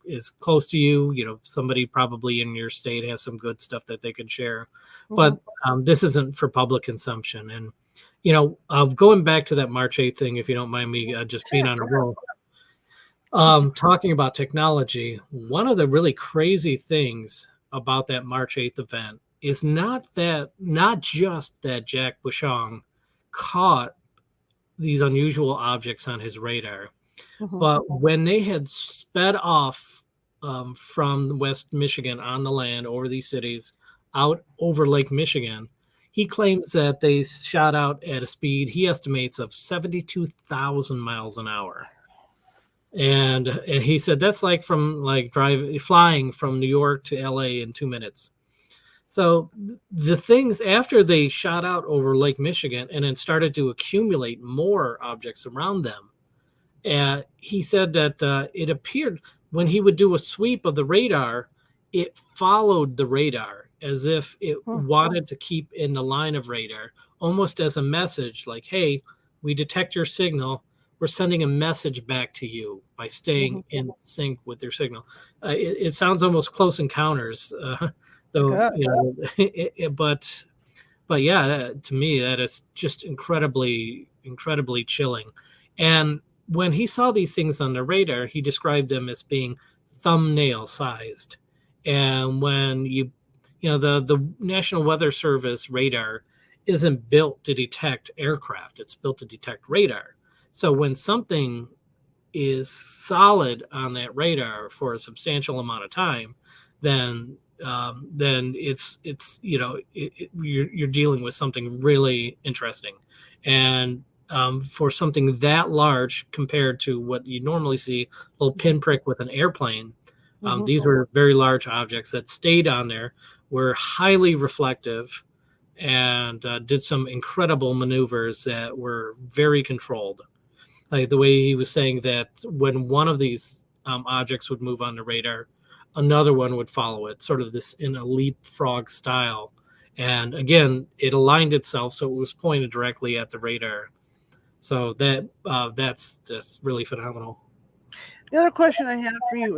is close to you. Somebody probably in your state has some good stuff that they could share, Hmm. but this isn't for public consumption. And going back to that March 8th thing, if you don't mind me just being Sure. on a roll, talking about technology, one of the really crazy things about that March 8th event is not just that Jack Bushong caught these unusual objects on his radar, Hmm. but when they had sped off from West Michigan on the land over these cities out over Lake Michigan, he claims that they shot out at a speed he estimates of 72,000 miles an hour. And he said that's like flying from New York to LA in 2 minutes. So the things after they shot out over Lake Michigan and then started to accumulate more objects around them, he said that it appeared when he would do a sweep of the radar, it followed the radar as if it Hmm. wanted to keep in the line of radar, almost as a message like, hey, we detect your signal. We're sending a message back to you by Hmm. staying in sync with your signal. It sounds almost close encounters, It though, does. but yeah, to me, that is just incredibly, incredibly chilling. And when he saw these things on the radar, he described them as being thumbnail sized. And when the National Weather Service radar isn't built to detect aircraft, it's built to detect radar. So when something is solid on that radar for a substantial amount of time, then you're dealing with something really interesting, and for something that large compared to what you normally see, a little pinprick with an airplane, Hmm. these were very large objects that stayed on there, were highly reflective, and did some incredible maneuvers that were very controlled. Like the way he was saying that when one of these objects would move on the radar, another one would follow it, sort of this in a leapfrog style. And again, it aligned itself so it was pointed directly at the radar. So that's just really phenomenal. The other question I have for you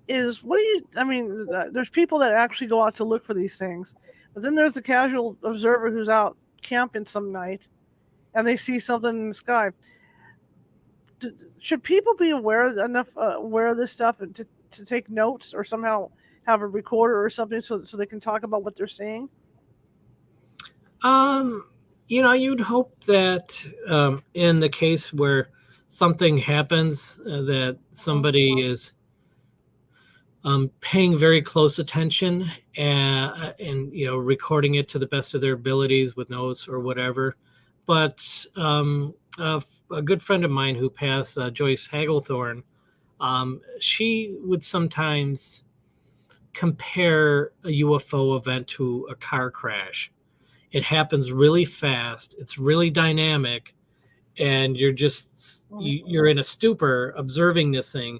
is what do you? I mean, there's people that actually go out to look for these things, but then there's the casual observer who's out camping some night. and they see something in the sky. Should people be aware of this stuff and to take notes or somehow have a recorder or something so they can talk about what they're seeing? Um, you'd hope that in the case where something happens, that somebody is paying very close attention and recording it to the best of their abilities with notes or whatever. But a good friend of mine who passed, Joyce Hagglethorne, she would sometimes compare a UFO event to a car crash. It happens really fast. It's really dynamic, and you're in a stupor observing this thing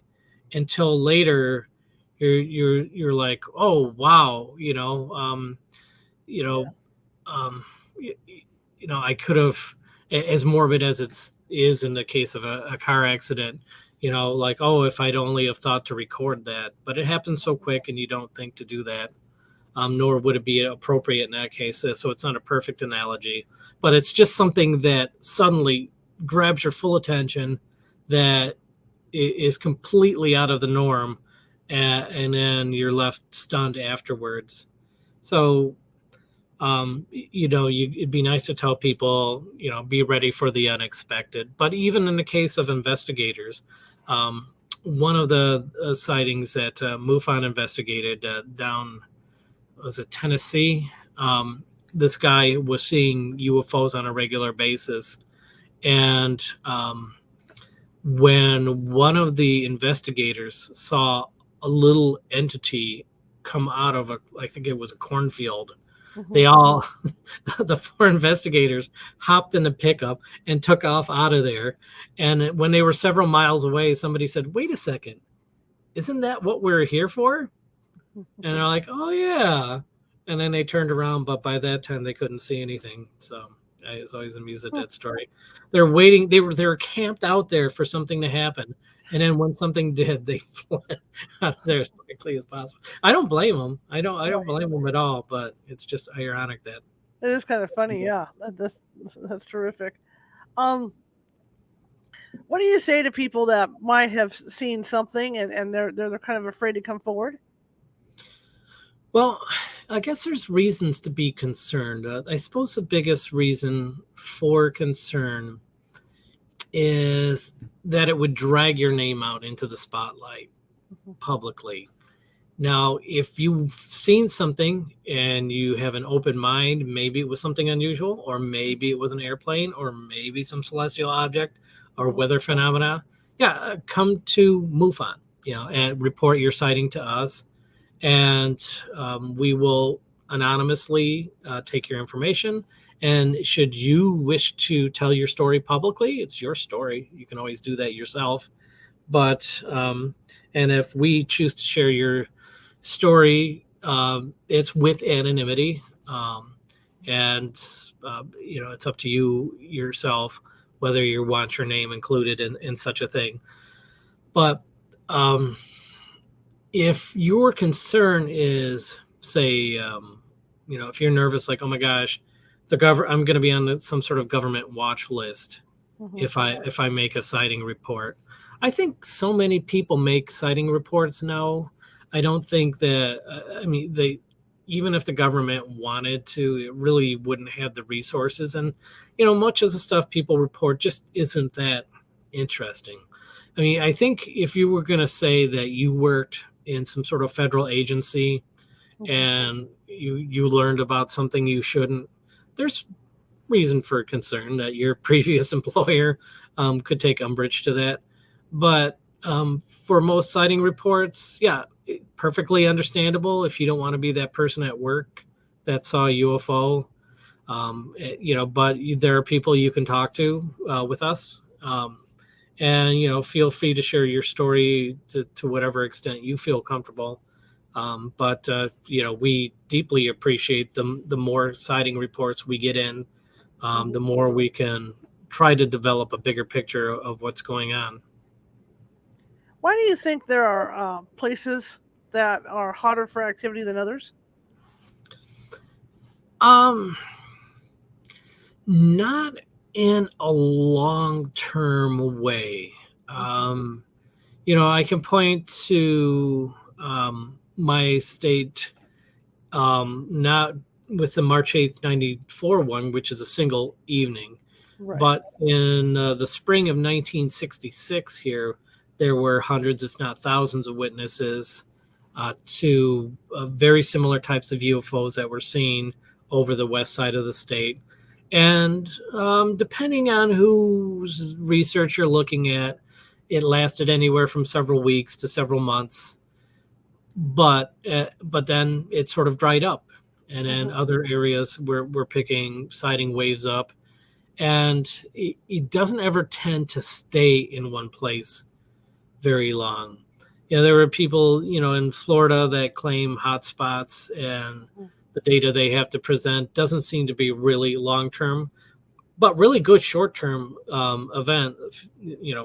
until later you're like, oh wow, you Yeah. know, um, y- I could have, as morbid as is in the case of a car accident, like, oh, if I'd only have thought to record that, but it happens so quick and you don't think to do that. Nor would it be appropriate in that case. So it's not a perfect analogy, but it's just something that suddenly grabs your full attention, that is completely out of the norm, and then you're left stunned afterwards. So, it'd be nice to tell people, be ready for the unexpected. But even in the case of investigators, one of the sightings that MUFON investigated down, was it Tennessee? This guy was seeing UFOs on a regular basis. And when one of the investigators saw a little entity come out of I think it was a cornfield, Hmm. they all, the four investigators hopped in the pickup and took off out of there. And when they were several miles away, somebody said, wait a second, isn't that what we're here for? And they're like, oh yeah. And then they turned around, but by that time they couldn't see anything. So I was always amused at that story. They're waiting. They were camped out there for something to happen, and then when something did, they fled out of there as quickly as possible. I don't blame them. I don't Right. blame them at all. But it's just ironic that. It is kind of funny, yeah. That's terrific. Um, what do you say to people that might have seen something and they're kind of afraid to come forward? Well, I guess there's reasons to be concerned. I suppose the biggest reason for concern is that it would drag your name out into the spotlight Mhm. publicly. Now, if you've seen something and you have an open mind, maybe it was something unusual, or maybe it was an airplane, or maybe some celestial object or Mhm. weather phenomena. Yeah, come to MUFON, and report your sighting to us, and we will anonymously take your information. And should you wish to tell your story publicly, it's your story. You can always do that yourself. But and if we choose to share your story, it's with anonymity, and it's up to you yourself whether you want your name included in such a thing. But um, if your concern is, say, if you're nervous, like, oh my gosh, I'm going to be on some sort of government watch list Mhm. if I make a sighting report. I think so many people make sighting reports now. I don't think that, I mean, they, even if the government wanted to, it really wouldn't have the resources. And much of the stuff people report just isn't that interesting. I mean, I think if you were going to say that you worked in some sort of federal agency Mhm. and you learned about something you shouldn't, there's reason for concern that your previous employer could take umbrage to that. But for most sighting reports, yeah, perfectly understandable if you don't want to be that person at work that saw a UFO. But there are people you can talk to with us. And feel free to share your story to whatever extent you feel comfortable. But we deeply appreciate the more sighting reports we get in, Mhm. the more we can try to develop a bigger picture of what's going on. Why do you think there are places that are hotter for activity than others? Um, Not. in a long-term way. Mhm. I can point to my state, not with the March 8th, 94 one, which is a single evening, Right. but in the spring of 1966 here, there were hundreds, if not thousands, of witnesses to very similar types of UFOs that were seen over the west side of the state. And depending on whose research you're looking at, it lasted anywhere from several weeks to several months. But then it sort of dried up, and then Mhm. other areas were picking sighting waves up, and it doesn't ever tend to stay in one place very long. There were people, in Florida that claim hotspots, and Mhm. the data they have to present doesn't seem to be really long term, but really good short term event,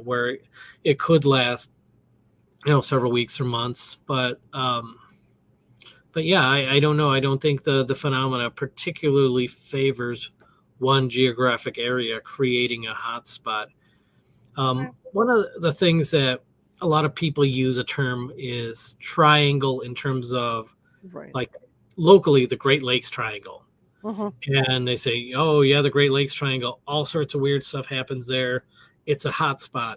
where it could last, several weeks or months. But yeah, I don't know. I don't think the phenomena particularly favors one geographic area creating a hotspot. Right. One of the things that a lot of people use a term is triangle, in terms of, Right. like, locally the Great Lakes Triangle. Mhm. And they say, oh, yeah, the Great Lakes Triangle, all sorts of weird stuff happens there. It's a hotspot.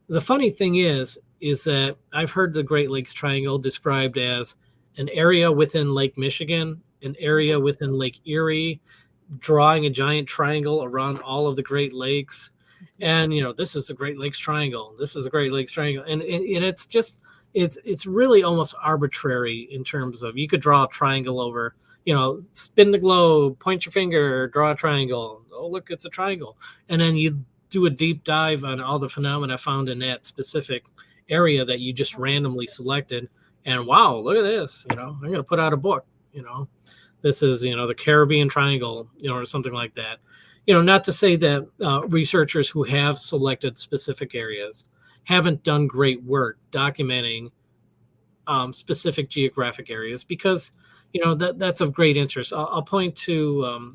The funny thing is that I've heard the Great Lakes Triangle described as an area within Lake Michigan, an area Mhm. within Lake Erie, drawing a giant triangle around all of the Great Lakes. Mhm. And this is the Great Lakes Triangle. This is the Great Lakes Triangle, and it's just it's really almost arbitrary, in terms of, you could draw a triangle over, spin the globe, point your finger, draw a triangle. Oh, look, it's a triangle. And then you do a deep dive on all the phenomena found in that specific area that you just Mhm. randomly selected. And wow, look at this. I'm going to put out a book. This is, the Caribbean Triangle, or something like that. Not to say that researchers who have selected specific areas haven't done great work documenting specific geographic areas, because that's of great interest. I'll point to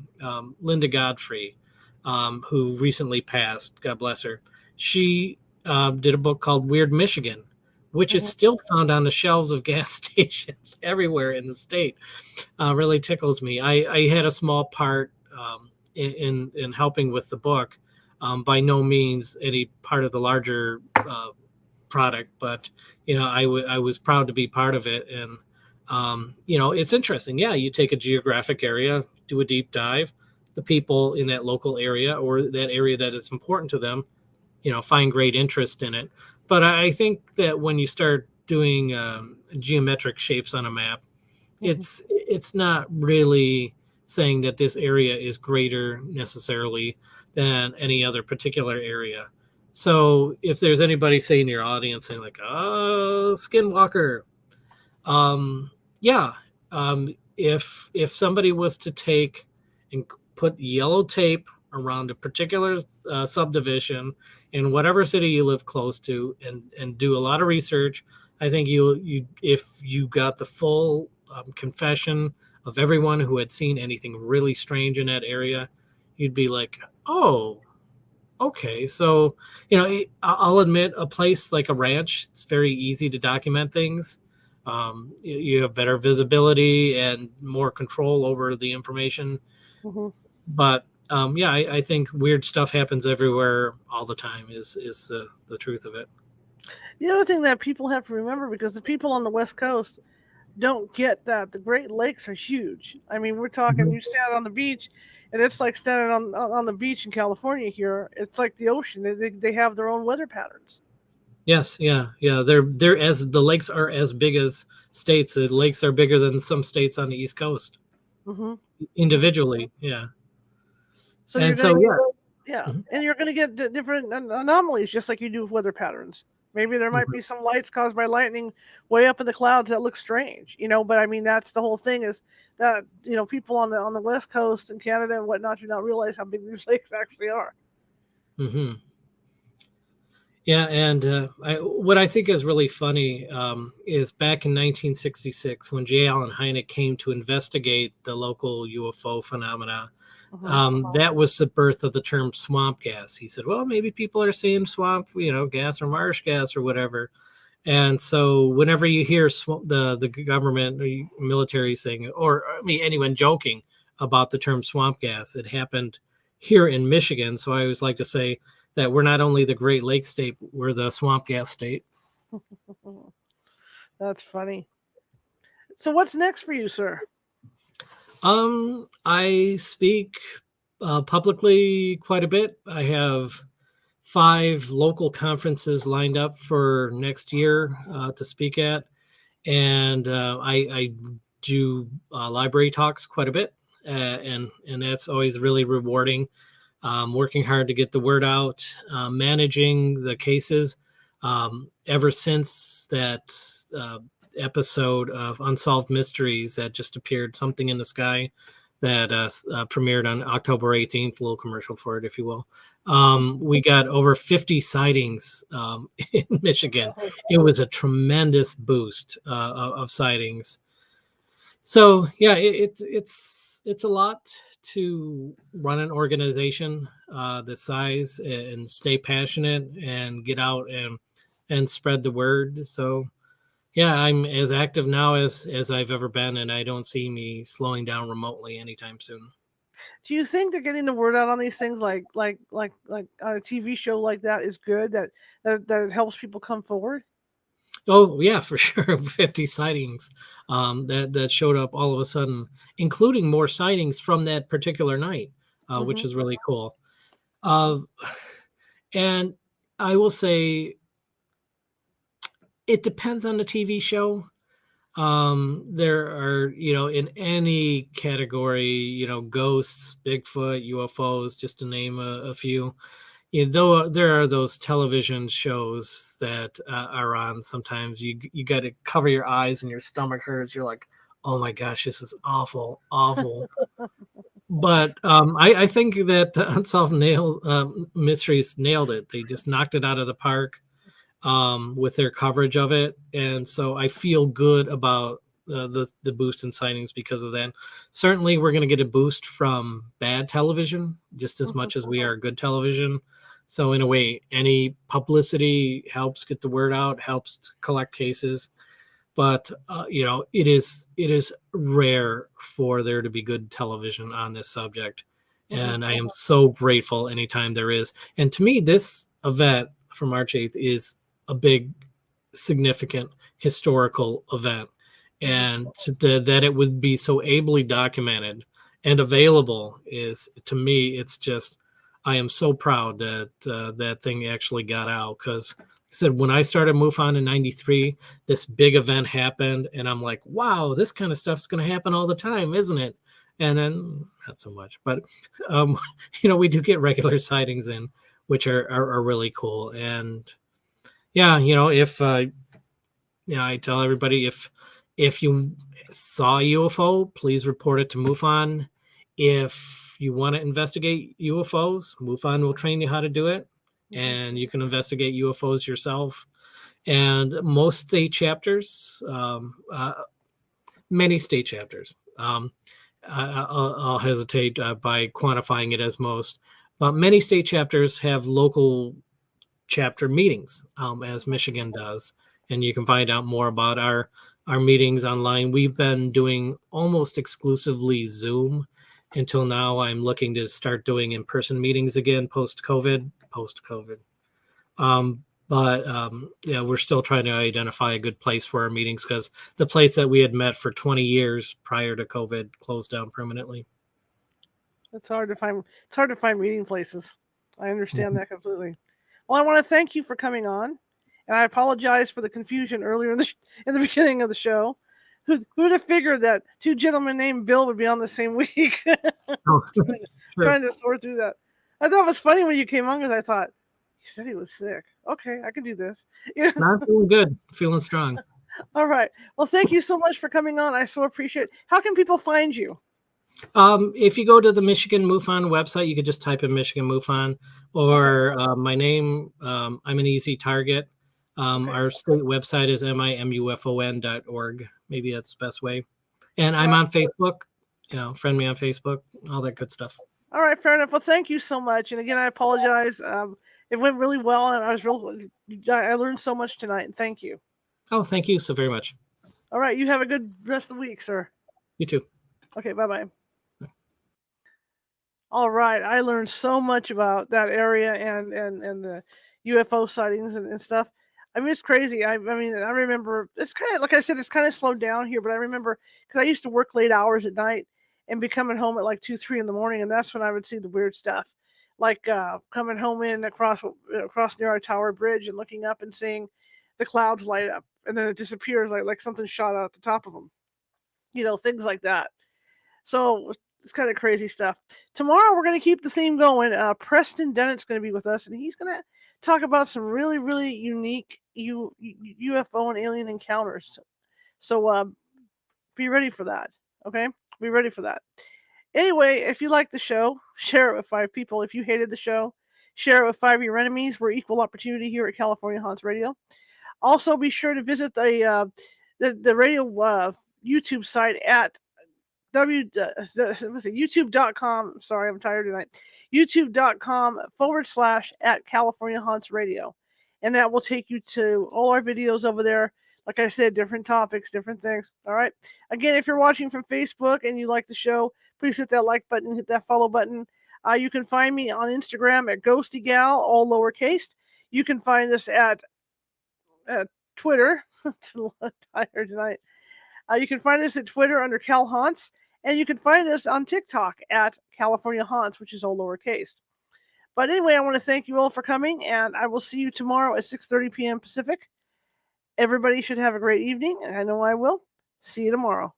Linda Godfrey, who recently passed. God bless her. She did a book called Weird Michigan, which is Mhm. still found on the shelves of gas stations everywhere in the state. Really tickles me. I had a small part in helping with the book. By no means any part of the larger product, but I was proud to be part of it. And it's interesting. Yeah, you take a geographic area, do a deep dive. The people in that local area, or that area that is important to them, find great interest in it. But I think that when you start doing geometric shapes on a map, Mhm. it's not really saying that this area is greater necessarily than any other particular area. So if there's anybody, say, in your audience saying, like, oh, Skinwalker, um, yeah, if somebody was to take and put yellow tape around a particular subdivision in whatever city you live close to, and do a lot of research, I think you if you got the full confession of everyone who had seen anything really strange in that area, you'd be like, oh, okay. So I'll admit, a place like a ranch, it's very easy to document things. You have better visibility and more control over the information. Mhm. But yeah, I think weird stuff happens everywhere all the time. Is the truth of it? The other thing that people have to remember, because the people on the West Coast don't get that the Great Lakes are huge. I mean, we're talking, Mhm. you stand on the beach, and it's like standing on the beach in California here. It's like the ocean. They have their own weather patterns. Yes, yeah, yeah. They're as the lakes are as big as states. The lakes are bigger than some states on the East Coast Mhm. Mhm. individually. Yeah, So you're and gonna so get, yeah. yeah, Mhm, and you're gonna get different anomalies, just like you do with weather patterns. Maybe there might mhm. be some lights caused by lightning way up in the clouds that look strange, But I mean, that's the whole thing, is that people on the West Coast and Canada and whatnot do not realize how big these lakes actually are. Mhm. Yeah, and what I think is really funny is back in 1966 when J. Allen Hynek came to investigate the local UFO phenomena. Mhm. That was the birth of the term swamp gas. He said, "Well, maybe people are seeing swamp, gas or marsh gas or whatever." And so, whenever you hear the government or military saying, or I mean anyone joking about the term swamp gas, it happened here in Michigan. So I always like to say that we're not only the Great Lakes state, we're the swamp gas state. That's funny. So what's next for you, sir? I speak publicly quite a bit. I have 5 local conferences lined up for next year to speak at, and I do library talks quite a bit, and that's always really rewarding. Working hard to get the word out, managing the cases. Ever since that episode of Unsolved Mysteries that just appeared, Something in the Sky, that premiered on October 18th, a little commercial for it, if you will. We got over 50 sightings in Michigan. It was a tremendous boost of sightings. So yeah, it's a lot to run an organization this size and stay passionate and get out and spread the word. So yeah, I'm as active now as I've ever been, and I don't see me slowing down remotely anytime soon. Do you think that getting the word out on these things, like on a TV show like that, is good? That it helps people come forward? Oh yeah, for sure. 50 sightings that showed up all of a sudden, including more sightings from that particular night, which Hmm. is really cool. Uh, and I will say it depends on the TV show. There are, in any category, ghosts, Bigfoot, UFOs, just to name a few. Though there are those television shows that are on, sometimes you got to cover your eyes and your stomach hurts. You're like, oh my gosh, this is awful, awful. But I think that Unsolved Mysteries nailed it. They just knocked it out of the park with their coverage of it, and so I feel good about the boost in sightings because of that. Certainly, we're going to get a boost from bad television just as much as we are good television. So in a way, any publicity helps get the word out, helps to collect cases. But it is rare for there to be good television on this subject, Hmm. and I am so grateful anytime there is. And to me, this event from March 8th is a big, significant historical event, Hmm. and that it would be so ably documented and available is, to me, it's just, I am so proud that that thing actually got out. Because like I said, when I started MUFON in '93, this big event happened, and I'm like, wow, this kind of stuff's going to happen all the time, isn't it? And then not so much, but um, we do get regular sightings in, which are really cool. And yeah, if I tell everybody, if you saw a UFO, please report it to MUFON. If you want to investigate UFOs, MUFON will train you how to do it, Hmm. and you can investigate UFOs yourself. And most state chapters, many state chapters, I'll hesitate by quantifying it as most, but many state chapters have local chapter meetings, as Michigan does, and you can find out more about our meetings online. We've been doing almost exclusively Zoom until now. I'm looking to start doing in-person meetings again post COVID. Yeah, we're still trying to identify a good place for our meetings because the place that we had met for 20 years prior to COVID closed down permanently. It's hard to find. It's hard to find meeting places. I understand that completely. Well, I want to thank you for coming on, and I apologize for the confusion earlier in the beginning of the show. Who'd have figured that 2 gentlemen named Bill would be on the same week? Oh, sure. Trying to sort through that. I thought it was funny when you came on because I thought he said he was sick. Okay, I can do this. Yeah. Not feeling good, feeling strong. All right. Well, thank you so much for coming on. I so appreciate it. How can people find you? If you go to the Michigan MUFON website, you could just type in Michigan MUFON or my name. I'm an easy target. Our state website is mimufon.org. Maybe that's the best way. And I'm on Facebook. Friend me on Facebook, all that good stuff. All right, fair enough. Well, thank you so much. And again, I apologize. It went really well, and I learned so much tonight. And thank you. Oh, thank you so very much. All right, you have a good rest of the week, sir. You too. Okay, bye-bye. All right, I learned so much about that area and the UFO sightings and stuff. I mean, it's crazy. I mean, I remember it's kind of like I said, it's kind of slowed down here, but I remember because I used to work late hours at night and be coming home at like 2, 3 in the morning, and that's when I would see the weird stuff, like coming home in across near our tower bridge and looking up and seeing the clouds light up, and then it disappears like something shot out at the top of them. Things like that. So it's kind of crazy stuff. Tomorrow we're going to keep the theme going. Preston Dennett's going to be with us, and he's going to talk about some really, really unique UFO and alien encounters. So be ready for that. Okay, be ready for that. Anyway, if you like the show, share it with 5 people. If you hated the show, share it with 5 of your enemies. We're equal opportunity here at California Haunts Radio. Also, be sure to visit the radio YouTube site at youtube.com. Sorry, I'm tired tonight. youtube.com/at California Haunts Radio. And that will take you to all our videos over there. Like I said, different topics, different things. All right. Again, if you're watching from Facebook and you like the show, please hit that like button, hit that follow button. You can find me on Instagram at GhostieGal, all lowercase. You can find us at Twitter. I'm tired tonight. You can find us at Twitter under Cal Haunts, and you can find us on TikTok at California Haunts, which is all lowercase. But anyway, I want to thank you all for coming, and I will see you tomorrow at 6:30 p.m. Pacific. Everybody should have a great evening, and I know I will. See you tomorrow.